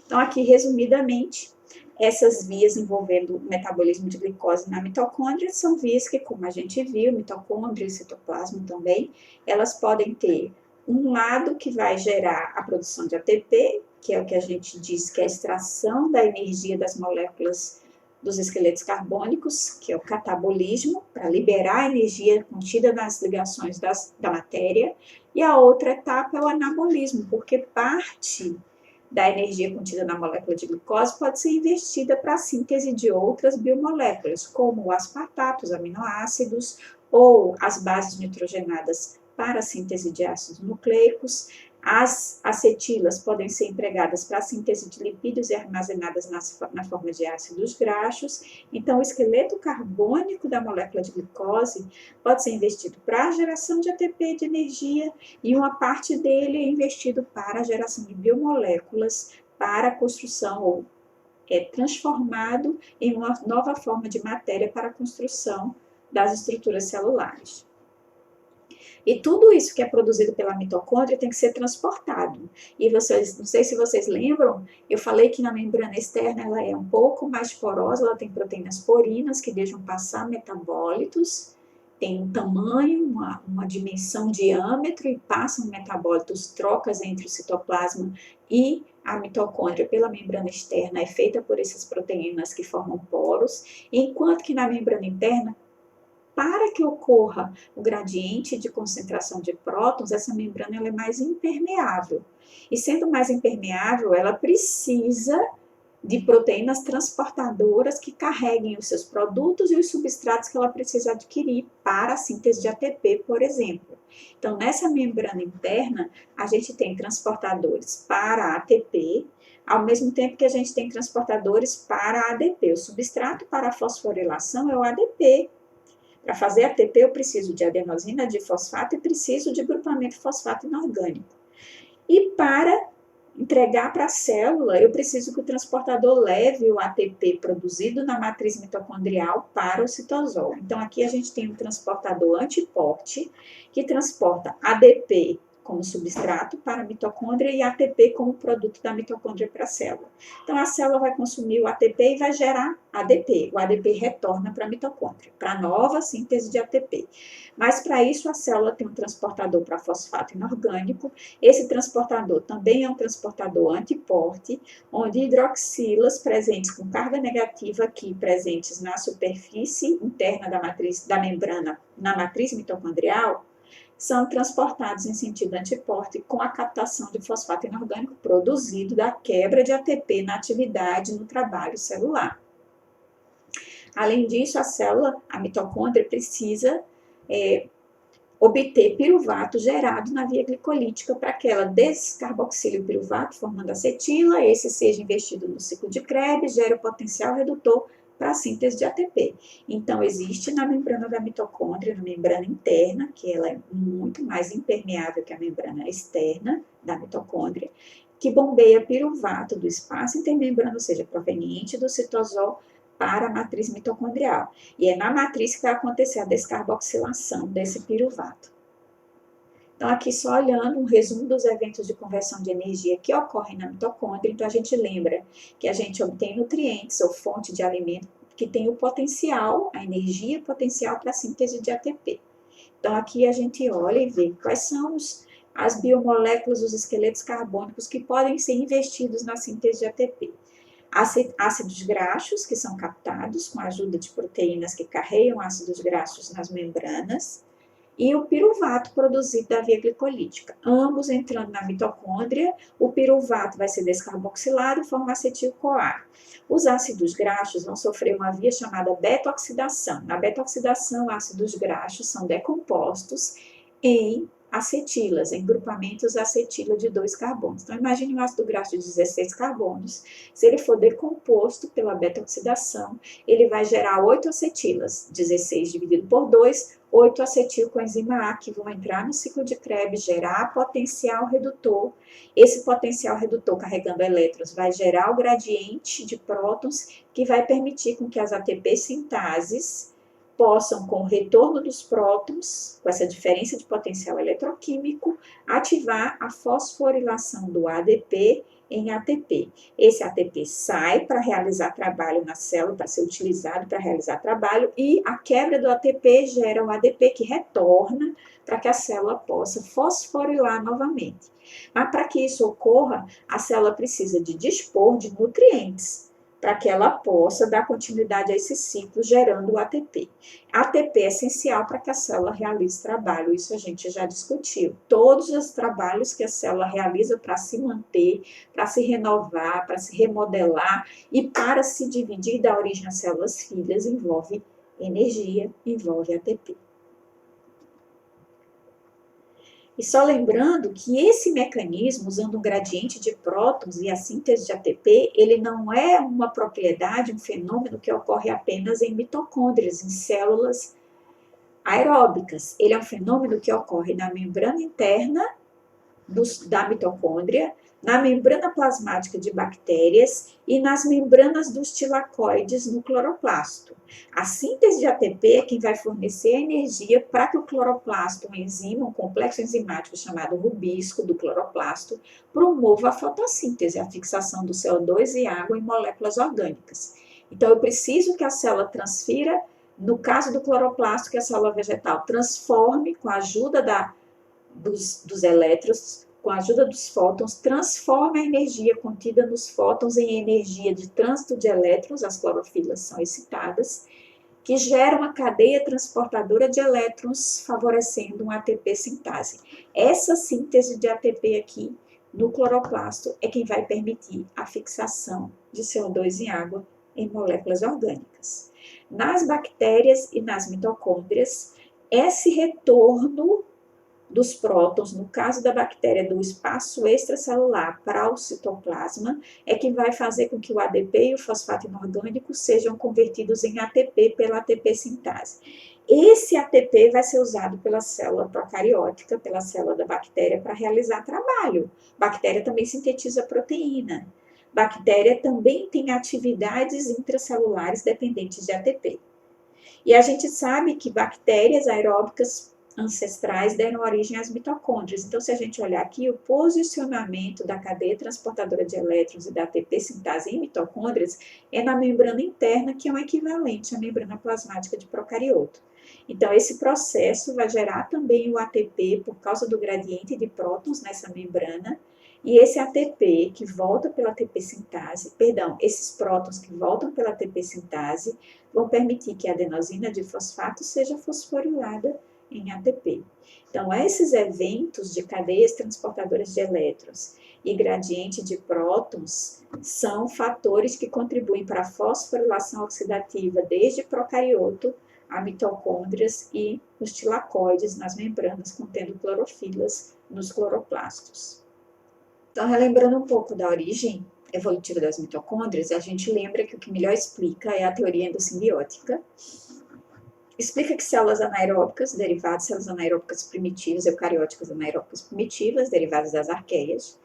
Então, aqui, resumidamente, essas vias envolvendo o metabolismo de glicose na mitocôndria são vias que, como a gente viu, mitocôndria e citoplasma também, elas podem ter um lado que vai gerar a produção de ATP, que é o que a gente diz que é a extração da energia das moléculas dos esqueletos carbônicos, que é o catabolismo, para liberar a energia contida nas ligações da matéria, e a outra etapa é o anabolismo, porque parte da energia contida na molécula de glicose pode ser investida para a síntese de outras biomoléculas, como o aspartato, os aminoácidos, ou as bases nitrogenadas para a síntese de ácidos nucleicos, As acetilas podem ser empregadas para a síntese de lipídios e armazenadas na forma de ácidos graxos. Então, o esqueleto carbônico da molécula de glicose pode ser investido para a geração de ATP de energia e uma parte dele é investido para a geração de biomoléculas para a construção ou é transformado em uma nova forma de matéria para a construção das estruturas celulares. E tudo isso que é produzido pela mitocôndria tem que ser transportado. E vocês, não sei se vocês lembram, eu falei que na membrana externa ela é um pouco mais porosa, ela tem proteínas porinas que deixam passar metabólitos, tem um tamanho, uma dimensão, diâmetro e passam metabólitos, trocas entre o citoplasma e a mitocôndria pela membrana externa é feita por essas proteínas que formam poros, enquanto que na membrana interna, para que ocorra o gradiente de concentração de prótons, essa membrana ela é mais impermeável. E sendo mais impermeável, ela precisa de proteínas transportadoras que carreguem os seus produtos e os substratos que ela precisa adquirir para a síntese de ATP, por exemplo. Então, nessa membrana interna, a gente tem transportadores para ATP, ao mesmo tempo que a gente tem transportadores para ADP. O substrato para a fosforilação é o ADP. Para fazer ATP, eu preciso de adenosina difosfato e preciso de grupamento fosfato inorgânico. E para entregar para a célula, eu preciso que o transportador leve o ATP produzido na matriz mitocondrial para o citosol. Então, aqui a gente tem um transportador antiporte, que transporta ADP como substrato para a mitocôndria e ATP como produto da mitocôndria para a célula. Então, a célula vai consumir o ATP e vai gerar ADP. O ADP retorna para a mitocôndria, para a nova síntese de ATP. Mas, para isso, a célula tem um transportador para fosfato inorgânico. Esse transportador também é um transportador antiporte, onde hidroxilas presentes com carga negativa aqui, presentes na superfície interna da membrana, na matriz mitocondrial, são transportados em sentido antiporte com a captação de fosfato inorgânico produzido da quebra de ATP na atividade no trabalho celular. Além disso, a célula, a mitocôndria, precisa obter piruvato gerado na via glicolítica para que ela descarboxile o piruvato, formando acetila, esse seja investido no ciclo de Krebs, gere o potencial redutor para a síntese de ATP. Então, existe na membrana da mitocôndria, na membrana interna, que ela é muito mais impermeável que a membrana externa da mitocôndria, que bombeia piruvato do espaço intermembrana, ou seja, proveniente do citosol, para a matriz mitocondrial. E é na matriz que vai acontecer a descarboxilação desse piruvato. Então, aqui só olhando um resumo dos eventos de conversão de energia que ocorrem na mitocôndria. Então, a gente lembra que a gente obtém nutrientes ou fonte de alimento que tem o potencial, a energia potencial para a síntese de ATP. Então, aqui a gente olha e vê quais são as biomoléculas, os esqueletos carbônicos que podem ser investidos na síntese de ATP. Ácidos graxos, que são captados com a ajuda de proteínas que carregam ácidos graxos nas membranas, e o piruvato produzido da via glicolítica. Ambos entrando na mitocôndria, o piruvato vai ser descarboxilado e forma acetil-CoA. Os ácidos graxos vão sofrer uma via chamada beta-oxidação. Na beta-oxidação, ácidos graxos são decompostos em acetilas, em grupamentos acetila de 2 carbonos. Então, imagine um ácido graxo de 16 carbonos. Se ele for decomposto pela beta-oxidação, ele vai gerar 8 acetilas. 16 dividido por 2, 8 acetil com a enzima A, que vão entrar no ciclo de Krebs, gerar potencial redutor. Esse potencial redutor, carregando elétrons, vai gerar o gradiente de prótons, que vai permitir com que as ATP sintases possam, com o retorno dos prótons, com essa diferença de potencial eletroquímico, ativar a fosforilação do ADP em ATP. Esse ATP sai para realizar trabalho na célula, para ser utilizado para realizar trabalho, e a quebra do ATP gera o ADP que retorna para que a célula possa fosforilar novamente. Mas para que isso ocorra, a célula precisa de dispor de nutrientes, para que ela possa dar continuidade a esse ciclo, gerando o ATP. ATP é essencial para que a célula realize trabalho, isso a gente já discutiu. Todos os trabalhos que a célula realiza para se manter, para se renovar, para se remodelar e para se dividir e dar origem às células filhas, envolve energia, envolve ATP. E só lembrando que esse mecanismo, usando um gradiente de prótons e a síntese de ATP, ele não é uma propriedade, um fenômeno que ocorre apenas em mitocôndrias, em células aeróbicas. Ele é um fenômeno que ocorre na membrana interna da mitocôndria, na membrana plasmática de bactérias e nas membranas dos tilacoides no cloroplasto. A síntese de ATP é quem vai fornecer a energia para que o cloroplasto, uma enzima, um complexo enzimático chamado rubisco do cloroplasto, promova a fotossíntese, a fixação do CO2 e água em moléculas orgânicas. Então, eu preciso que a célula transfira, no caso do cloroplasto, que a célula vegetal transforme, com a ajuda dos elétrons, com a ajuda dos fótons, transforma a energia contida nos fótons em energia de trânsito de elétrons, as clorofilas são excitadas, que gera uma cadeia transportadora de elétrons, favorecendo uma ATP sintase. Essa síntese de ATP aqui no cloroplasto é quem vai permitir a fixação de CO2 e água em moléculas orgânicas. Nas bactérias e nas mitocôndrias, esse retorno dos prótons, no caso da bactéria, do espaço extracelular para o citoplasma, é que vai fazer com que o ADP e o fosfato inorgânico sejam convertidos em ATP pela ATP sintase. Esse ATP vai ser usado pela célula procariótica, pela célula da bactéria, para realizar trabalho. Bactéria também sintetiza proteína. Bactéria também tem atividades intracelulares dependentes de ATP. E a gente sabe que bactérias aeróbicas ancestrais deram origem às mitocôndrias. Então, se a gente olhar aqui, o posicionamento da cadeia transportadora de elétrons e da ATP sintase em mitocôndrias é na membrana interna, que é um equivalente à membrana plasmática de procarioto. Então, esse processo vai gerar também o ATP por causa do gradiente de prótons nessa membrana, e esse ATP que volta pela ATP sintase, esses prótons que voltam pela ATP sintase vão permitir que a adenosina de fosfato seja fosforilada em ATP. Então, esses eventos de cadeias transportadoras de elétrons e gradiente de prótons são fatores que contribuem para a fosforilação oxidativa desde procarioto a mitocôndrias e os tilacoides nas membranas contendo clorofilas nos cloroplastos. Então, relembrando um pouco da origem evolutiva das mitocôndrias, a gente lembra que o que melhor explica é a teoria endossimbiótica. Explica que células anaeróbicas, derivadas de células anaeróbicas primitivas, eucarióticas anaeróbicas primitivas, derivadas das arqueias.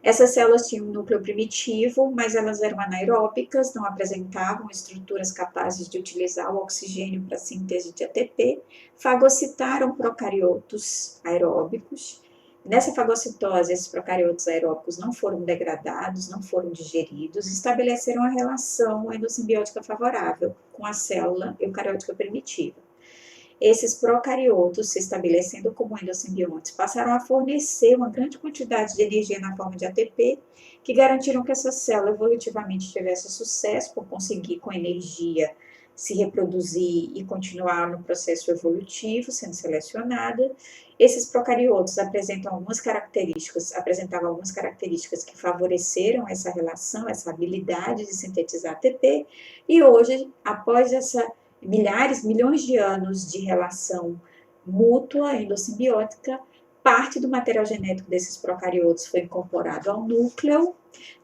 Essas células tinham um núcleo primitivo, mas elas eram anaeróbicas, não apresentavam estruturas capazes de utilizar o oxigênio para a síntese de ATP, fagocitaram procariotos aeróbicos. Nessa fagocitose, esses procariotos aeróbicos não foram degradados, não foram digeridos, estabeleceram a relação endossimbiótica favorável com a célula eucariótica primitiva. Esses procariotos, se estabelecendo como endosimbiontes, passaram a fornecer uma grande quantidade de energia na forma de ATP, que garantiram que essa célula evolutivamente tivesse sucesso por conseguir, com energia, se reproduzir e continuar no processo evolutivo, sendo selecionada. Esses procariotos apresentavam algumas características que favoreceram essa relação, essa habilidade de sintetizar ATP, e hoje, após milhões de anos de relação mútua endossimbiótica, parte do material genético desses procariotos foi incorporado ao núcleo,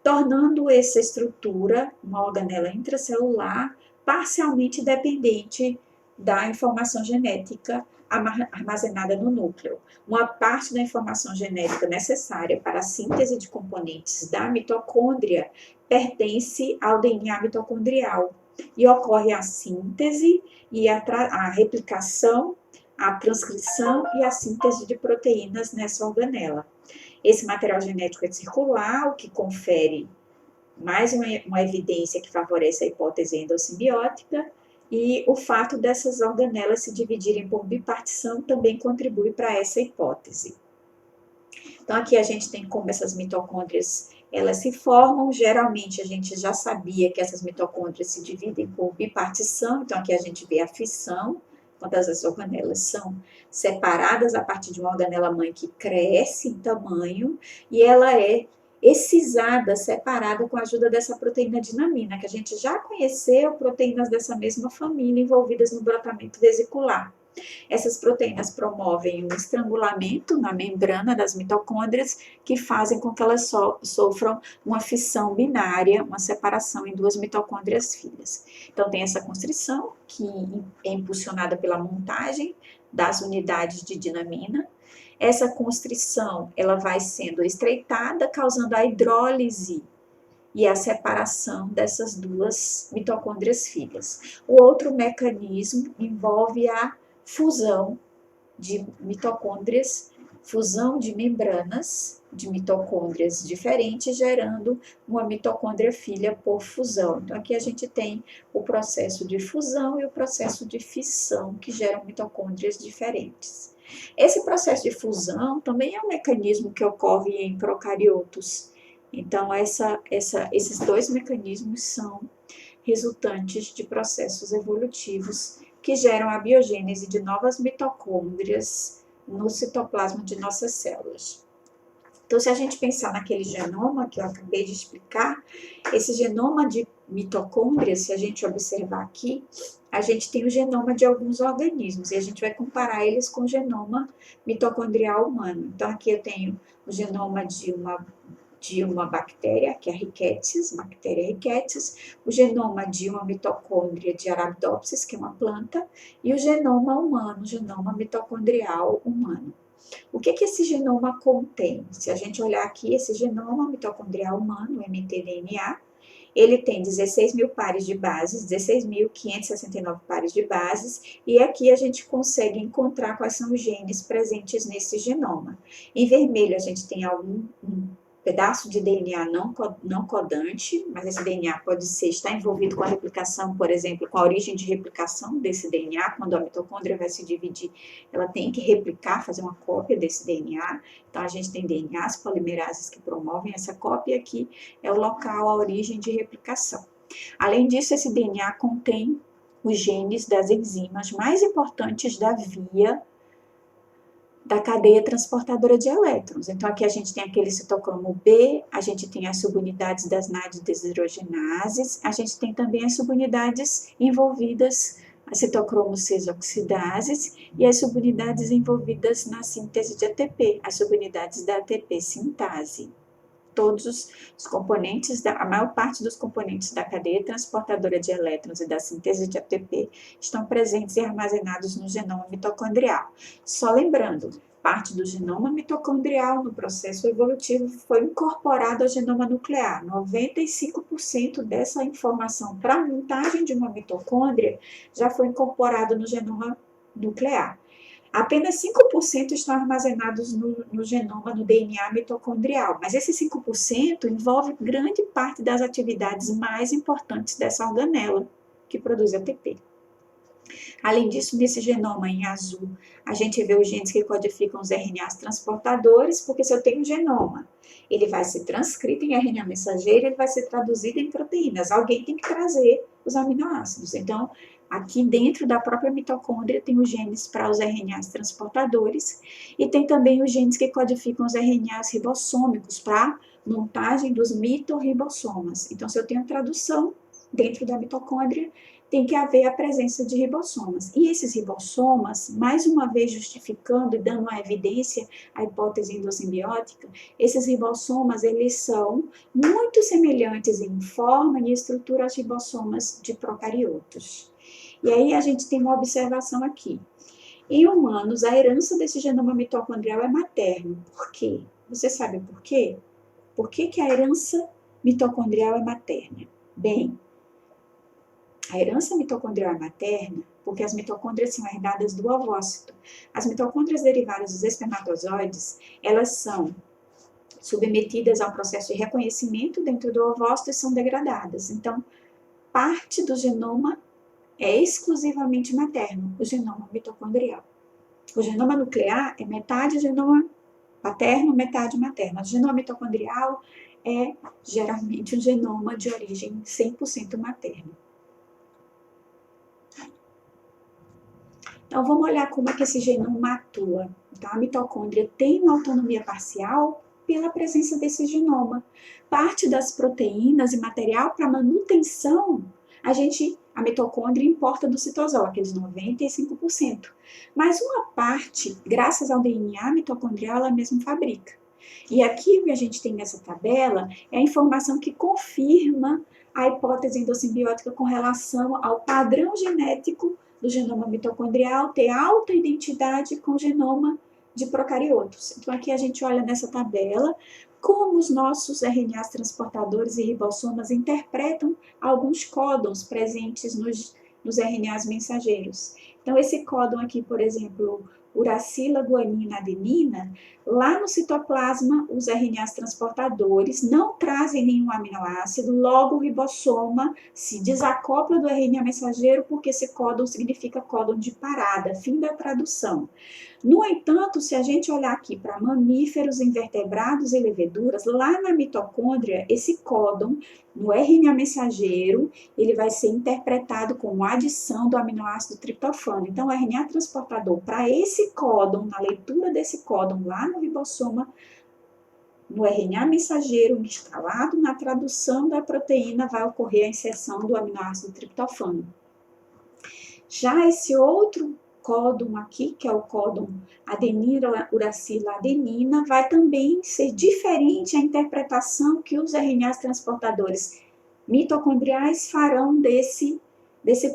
tornando essa estrutura, uma organela intracelular, parcialmente dependente da informação genética armazenada no núcleo. Uma parte da informação genética necessária para a síntese de componentes da mitocôndria pertence ao DNA mitocondrial e ocorre a síntese e a replicação, a transcrição e a síntese de proteínas nessa organela. Esse material genético é circular, o que confere mais uma evidência que favorece a hipótese endossimbiótica, e o fato dessas organelas se dividirem por bipartição também contribui para essa hipótese. Então, aqui a gente tem como essas mitocôndrias elas se formam. Geralmente a gente já sabia que essas mitocôndrias se dividem por bipartição, então aqui a gente vê a fissão, quando as organelas são separadas a partir de uma organela-mãe que cresce em tamanho, e ela é excisada, separada com a ajuda dessa proteína dinamina, que a gente já conheceu, proteínas dessa mesma família envolvidas no brotamento vesicular. Essas proteínas promovem um estrangulamento na membrana das mitocôndrias que fazem com que elas sofram uma fissão binária, uma separação em duas mitocôndrias filhas. Então, tem essa constrição, que é impulsionada pela montagem das unidades de dinamina. Essa constrição, ela vai sendo estreitada, causando a hidrólise e a separação dessas duas mitocôndrias filhas. O outro mecanismo envolve a fusão de mitocôndrias, fusão de membranas de mitocôndrias diferentes, gerando uma mitocôndria filha por fusão. Então, aqui a gente tem o processo de fusão e o processo de fissão, que geram mitocôndrias diferentes. Esse processo de fusão também é um mecanismo que ocorre em procariotos. Então, esses dois mecanismos são resultantes de processos evolutivos que geram a biogênese de novas mitocôndrias no citoplasma de nossas células. Então, se a gente pensar naquele genoma que eu acabei de explicar, esse genoma de mitocôndrias, se a gente observar aqui, a gente tem o genoma de alguns organismos e a gente vai comparar eles com o genoma mitocondrial humano. Então, aqui eu tenho o genoma de uma bactéria, que é a Rickettsia, bactéria Rickettsia, o genoma de uma mitocôndria de Arabidopsis, que é uma planta, e o genoma humano, o genoma mitocondrial humano. O que esse genoma contém? Se a gente olhar aqui, esse genoma mitocondrial humano, o mtDNA, ele tem 16 mil pares de bases, 16.569 pares de bases, e aqui a gente consegue encontrar quais são os genes presentes nesse genoma. Em vermelho, a gente tem um pedaço de DNA não codante, mas esse DNA pode estar envolvido com a replicação, por exemplo, com a origem de replicação desse DNA. Quando a mitocôndria vai se dividir, ela tem que replicar, fazer uma cópia desse DNA. Então, a gente tem DNAs polimerases que promovem essa cópia, e aqui é o local, a origem de replicação. Além disso, esse DNA contém os genes das enzimas mais importantes da via da cadeia transportadora de elétrons. Então, aqui a gente tem aquele citocromo B, a gente tem as subunidades das NAD desidrogenases, a gente tem também as subunidades envolvidas, as citocromo C oxidases e as subunidades envolvidas na síntese de ATP, as subunidades da ATP sintase. Todos os componentes, a maior parte dos componentes da cadeia transportadora de elétrons e da síntese de ATP estão presentes e armazenados no genoma mitocondrial. Só lembrando, parte do genoma mitocondrial no processo evolutivo foi incorporado ao genoma nuclear. 95% dessa informação para a montagem de uma mitocôndria já foi incorporado no genoma nuclear. Apenas 5% estão armazenados no genoma, no DNA mitocondrial, mas esse 5% envolve grande parte das atividades mais importantes dessa organela, que produz ATP. Além disso, nesse genoma em azul, a gente vê os genes que codificam os RNAs transportadores, porque se eu tenho um genoma, ele vai ser transcrito em RNA mensageiro, ele vai ser traduzido em proteínas. Alguém tem que trazer os aminoácidos. Então, aqui dentro da própria mitocôndria tem os genes para os RNAs transportadores e tem também os genes que codificam os RNAs ribossômicos para montagem dos mitorribossomas. Então, se eu tenho tradução dentro da mitocôndria, tem que haver a presença de ribossomas. E esses ribossomas, mais uma vez justificando e dando uma evidência à hipótese endossimbiótica, esses ribossomas, eles são muito semelhantes em forma e estrutura aos ribossomas de procariotos. E aí a gente tem uma observação aqui. Em humanos, a herança desse genoma mitocondrial é materno. Por quê? Você sabe por quê? Por que a herança mitocondrial é materna? Bem, a herança mitocondrial é materna porque as mitocôndrias são herdadas do ovócito. As mitocôndrias derivadas dos espermatozoides, elas são submetidas a um processo de reconhecimento dentro do ovócito e são degradadas. Então, parte do genoma é exclusivamente materno, o genoma mitocondrial. O genoma nuclear é metade genoma paterno, metade materno. O genoma mitocondrial é geralmente um genoma de origem 100% materna. Então, vamos olhar como é que esse genoma atua. Então, a mitocôndria tem uma autonomia parcial pela presença desse genoma. Parte das proteínas e material para manutenção, a mitocôndria importa do citosol, aqueles 95%. Mas uma parte, graças ao DNA mitocondrial, ela mesma fabrica. E aqui o que a gente tem nessa tabela é a informação que confirma a hipótese endossimbiótica com relação ao padrão genético do genoma mitocondrial ter alta identidade com o genoma de procariotos. Então, aqui a gente olha nessa tabela como os nossos RNAs transportadores e ribossomas interpretam alguns códons presentes nos RNAs mensageiros. Então, esse códon aqui, por exemplo, uracila, guanina, adenina, lá no citoplasma, os RNAs transportadores não trazem nenhum aminoácido, logo o ribossoma se desacopla do RNA mensageiro, porque esse códon significa códon de parada, fim da tradução. No entanto, se a gente olhar aqui para mamíferos, invertebrados e leveduras, lá na mitocôndria, esse códon, no RNA mensageiro, ele vai ser interpretado como adição do aminoácido triptofano. Então, o RNA transportador, para esse códon, na leitura desse códon lá no ribossoma, no RNA mensageiro instalado na tradução da proteína, vai ocorrer a inserção do aminoácido triptofano. Já esse outro códon aqui, que é o códon adenina, uracila, adenina, vai também ser diferente a interpretação que os RNAs transportadores mitocondriais farão desse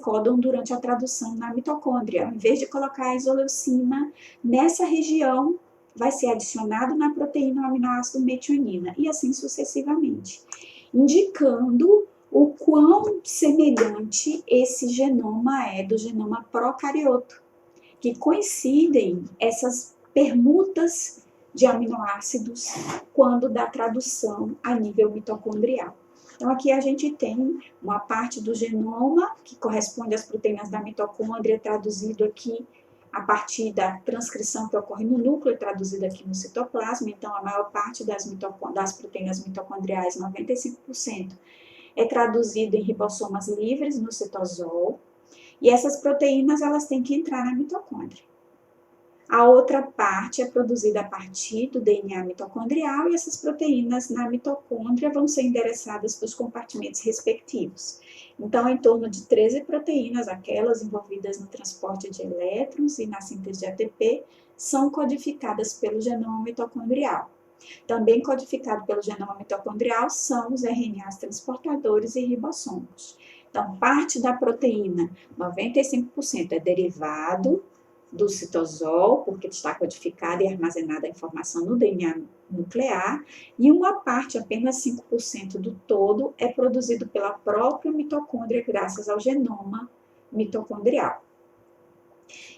códon durante a tradução na mitocôndria. Em vez de colocar a isoleucina nessa região, vai ser adicionado na proteína o aminoácido metionina, e assim sucessivamente, indicando o quão semelhante esse genoma é do genoma procarioto, que coincidem essas permutas de aminoácidos quando da tradução a nível mitocondrial. Então, aqui a gente tem uma parte do genoma que corresponde às proteínas da mitocôndria, traduzido aqui a partir da transcrição que ocorre no núcleo, traduzida aqui no citoplasma. Então, a maior parte das proteínas mitocondriais, 95%, é traduzido em ribossomas livres no citosol, e essas proteínas elas têm que entrar na mitocôndria. A outra parte é produzida a partir do DNA mitocondrial, e essas proteínas na mitocôndria vão ser endereçadas para os compartimentos respectivos. Então, em torno de 13 proteínas, aquelas envolvidas no transporte de elétrons e na síntese de ATP, são codificadas pelo genoma mitocondrial. Também codificado pelo genoma mitocondrial são os RNAs transportadores e ribossomos. Então, parte da proteína, 95%, é derivado do citosol, porque está codificada e armazenada a informação no DNA nuclear, e uma parte, apenas 5% do todo, é produzido pela própria mitocôndria, graças ao genoma mitocondrial.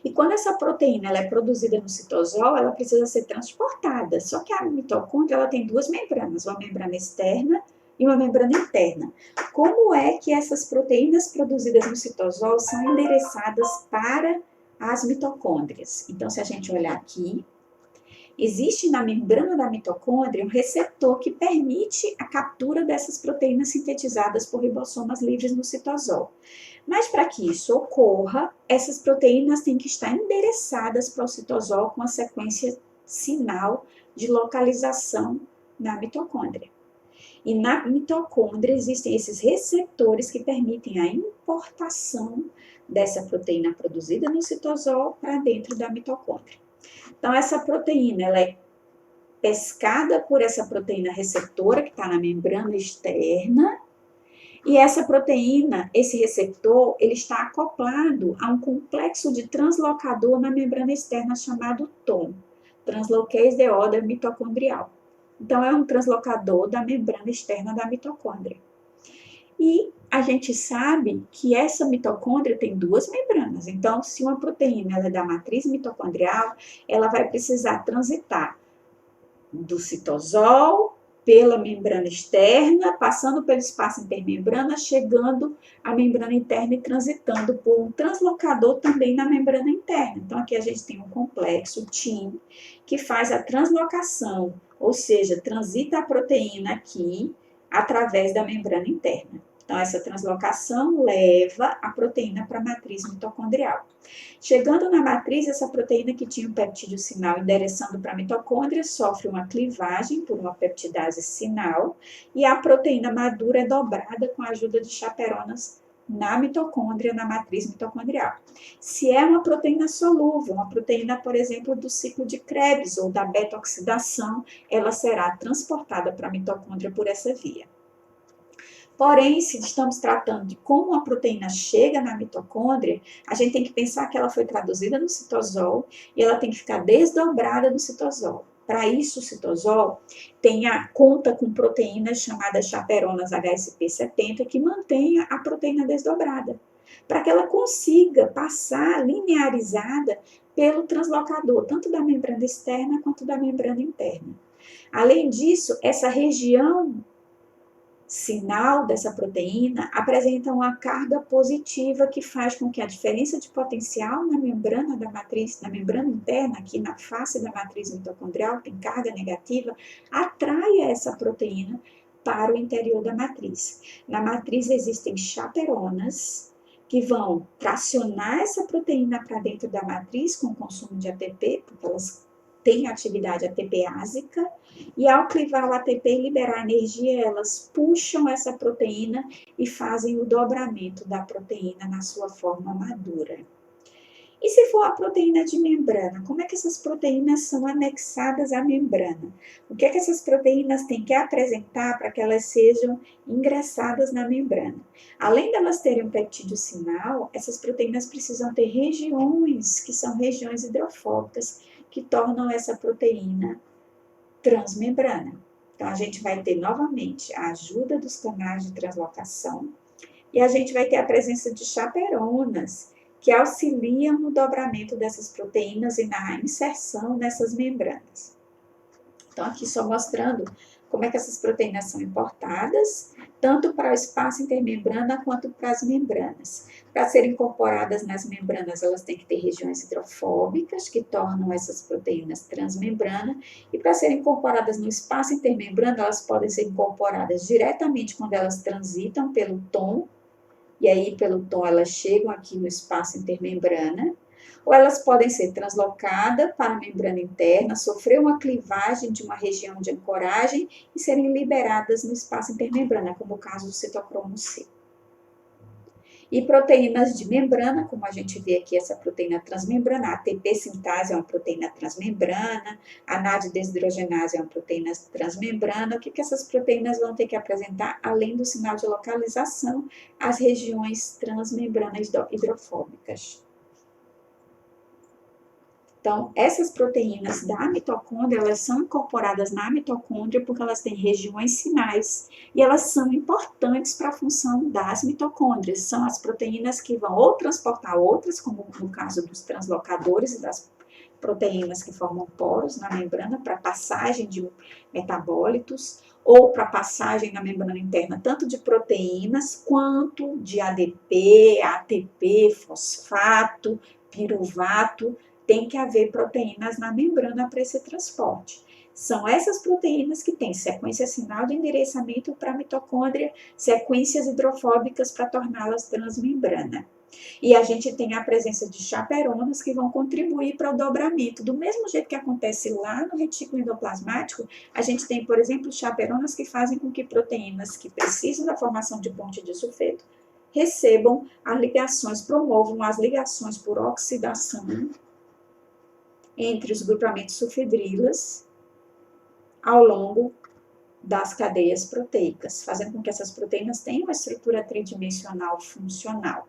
E quando essa proteína ela é produzida no citosol, ela precisa ser transportada. Só que a mitocôndria ela tem duas membranas, uma membrana externa e uma membrana interna. Como é que essas proteínas produzidas no citosol são endereçadas para as mitocôndrias? Então, se a gente olhar aqui, existe na membrana da mitocôndria um receptor que permite a captura dessas proteínas sintetizadas por ribossomas livres no citosol. Mas para que isso ocorra, essas proteínas têm que estar endereçadas para o citosol com a sequência sinal de localização na mitocôndria. E na mitocôndria existem esses receptores que permitem a importação dessa proteína produzida no citosol para dentro da mitocôndria. Então, essa proteína ela é pescada por essa proteína receptora que está na membrana externa, e essa proteína, esse receptor, ele está acoplado a um complexo de translocador na membrana externa chamado TOM, Translocase de Order mitocondrial. Então, é um translocador da membrana externa da mitocôndria. E a gente sabe que essa mitocôndria tem duas membranas. Então, se uma proteína ela é da matriz mitocondrial, ela vai precisar transitar do citosol pela membrana externa, passando pelo espaço intermembrana, chegando à membrana interna e transitando por um translocador também na membrana interna. Então, aqui a gente tem um complexo, TIM, que faz a translocação, ou seja, transita a proteína aqui através da membrana interna. Então, essa translocação leva a proteína para a matriz mitocondrial. Chegando na matriz, essa proteína que tinha um peptídeo sinal endereçando para a mitocôndria sofre uma clivagem por uma peptidase sinal, e a proteína madura é dobrada com a ajuda de chaperonas na mitocôndria, na matriz mitocondrial. Se é uma proteína solúvel, uma proteína, por exemplo, do ciclo de Krebs ou da beta-oxidação, ela será transportada para a mitocôndria por essa via. Porém, se estamos tratando de como a proteína chega na mitocôndria, a gente tem que pensar que ela foi traduzida no citosol e ela tem que ficar desdobrada no citosol. Para isso, o citosol conta com proteínas chamadas chaperonas HSP70 que mantêm a proteína desdobrada, para que ela consiga passar linearizada pelo translocador, tanto da membrana externa quanto da membrana interna. Além disso, essa região sinal dessa proteína apresenta uma carga positiva que faz com que a diferença de potencial na membrana da matriz, na membrana interna, aqui na face da matriz mitocondrial, tem carga negativa, atraia essa proteína para o interior da matriz. Na matriz existem chaperonas que vão tracionar essa proteína para dentro da matriz com o consumo de ATP, porque elas têm atividade ATPásica, e ao clivar o ATP e liberar energia, elas puxam essa proteína e fazem o dobramento da proteína na sua forma madura. E se for a proteína de membrana, como é que essas proteínas são anexadas à membrana? O que é que essas proteínas têm que apresentar para que elas sejam ingressadas na membrana? Além de elas terem um peptídeo sinal, essas proteínas precisam ter regiões, que são regiões hidrofóbicas, que tornam essa proteína transmembrana. Então, a gente vai ter novamente a ajuda dos canais de translocação e a gente vai ter a presença de chaperonas, que auxiliam no dobramento dessas proteínas e na inserção nessas membranas. Então, aqui só mostrando como é que essas proteínas são importadas, tanto para o espaço intermembrana quanto para as membranas. Para serem incorporadas nas membranas, elas têm que ter regiões hidrofóbicas, que tornam essas proteínas transmembrana, e para serem incorporadas no espaço intermembrana, elas podem ser incorporadas diretamente quando elas transitam pelo tom, e aí pelo tom elas chegam aqui no espaço intermembrana, ou elas podem ser translocadas para a membrana interna, sofrer uma clivagem de uma região de ancoragem e serem liberadas no espaço intermembrana, como o caso do citocromo C. E proteínas de membrana, como a gente vê aqui, essa proteína transmembrana, a ATP sintase é uma proteína transmembrana, a NAD desidrogenase é uma proteína transmembrana. O que essas proteínas vão ter que apresentar, além do sinal de localização, as regiões transmembranas hidrofóbicas. Então, essas proteínas da mitocôndria, elas são incorporadas na mitocôndria porque elas têm regiões sinais e elas são importantes para a função das mitocôndrias. São as proteínas que vão ou transportar outras, como no caso dos translocadores e das proteínas que formam poros na membrana para passagem de metabólitos ou para passagem na membrana interna, tanto de proteínas quanto de ADP, ATP, fosfato, piruvato. Tem que haver proteínas na membrana para esse transporte. São essas proteínas que têm sequência sinal de endereçamento para a mitocôndria, sequências hidrofóbicas para torná-las transmembrana. E a gente tem a presença de chaperonas que vão contribuir para o dobramento. Do mesmo jeito que acontece lá no retículo endoplasmático, a gente tem, por exemplo, chaperonas que fazem com que proteínas que precisam da formação de ponte de sulfeto recebam as ligações, promovam as ligações por oxidação entre os grupamentos sulfidrilas ao longo das cadeias proteicas, fazendo com que essas proteínas tenham uma estrutura tridimensional funcional.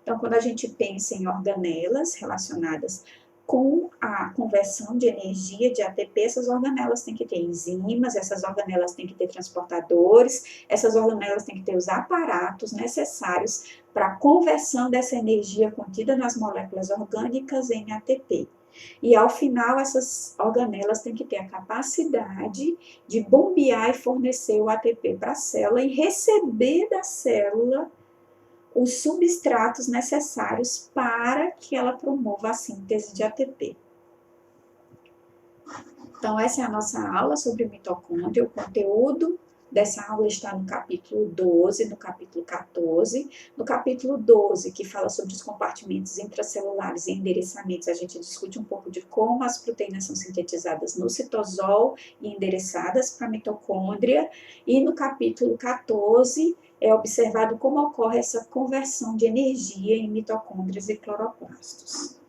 Então, quando a gente pensa em organelas relacionadas com a conversão de energia de ATP, essas organelas têm que ter enzimas, essas organelas têm que ter transportadores, essas organelas têm que ter os aparatos necessários para a conversão dessa energia contida nas moléculas orgânicas em ATP. E ao final, essas organelas têm que ter a capacidade de bombear e fornecer o ATP para a célula e receber da célula os substratos necessários para que ela promova a síntese de ATP. Então, essa é a nossa aula sobre mitocôndria. O conteúdo dessa aula está no capítulo 12, no capítulo 14. No capítulo 12, que fala sobre os compartimentos intracelulares e endereçamentos, a gente discute um pouco de como as proteínas são sintetizadas no citosol e endereçadas para a mitocôndria. E no capítulo 14, é observado como ocorre essa conversão de energia em mitocôndrias e cloroplastos.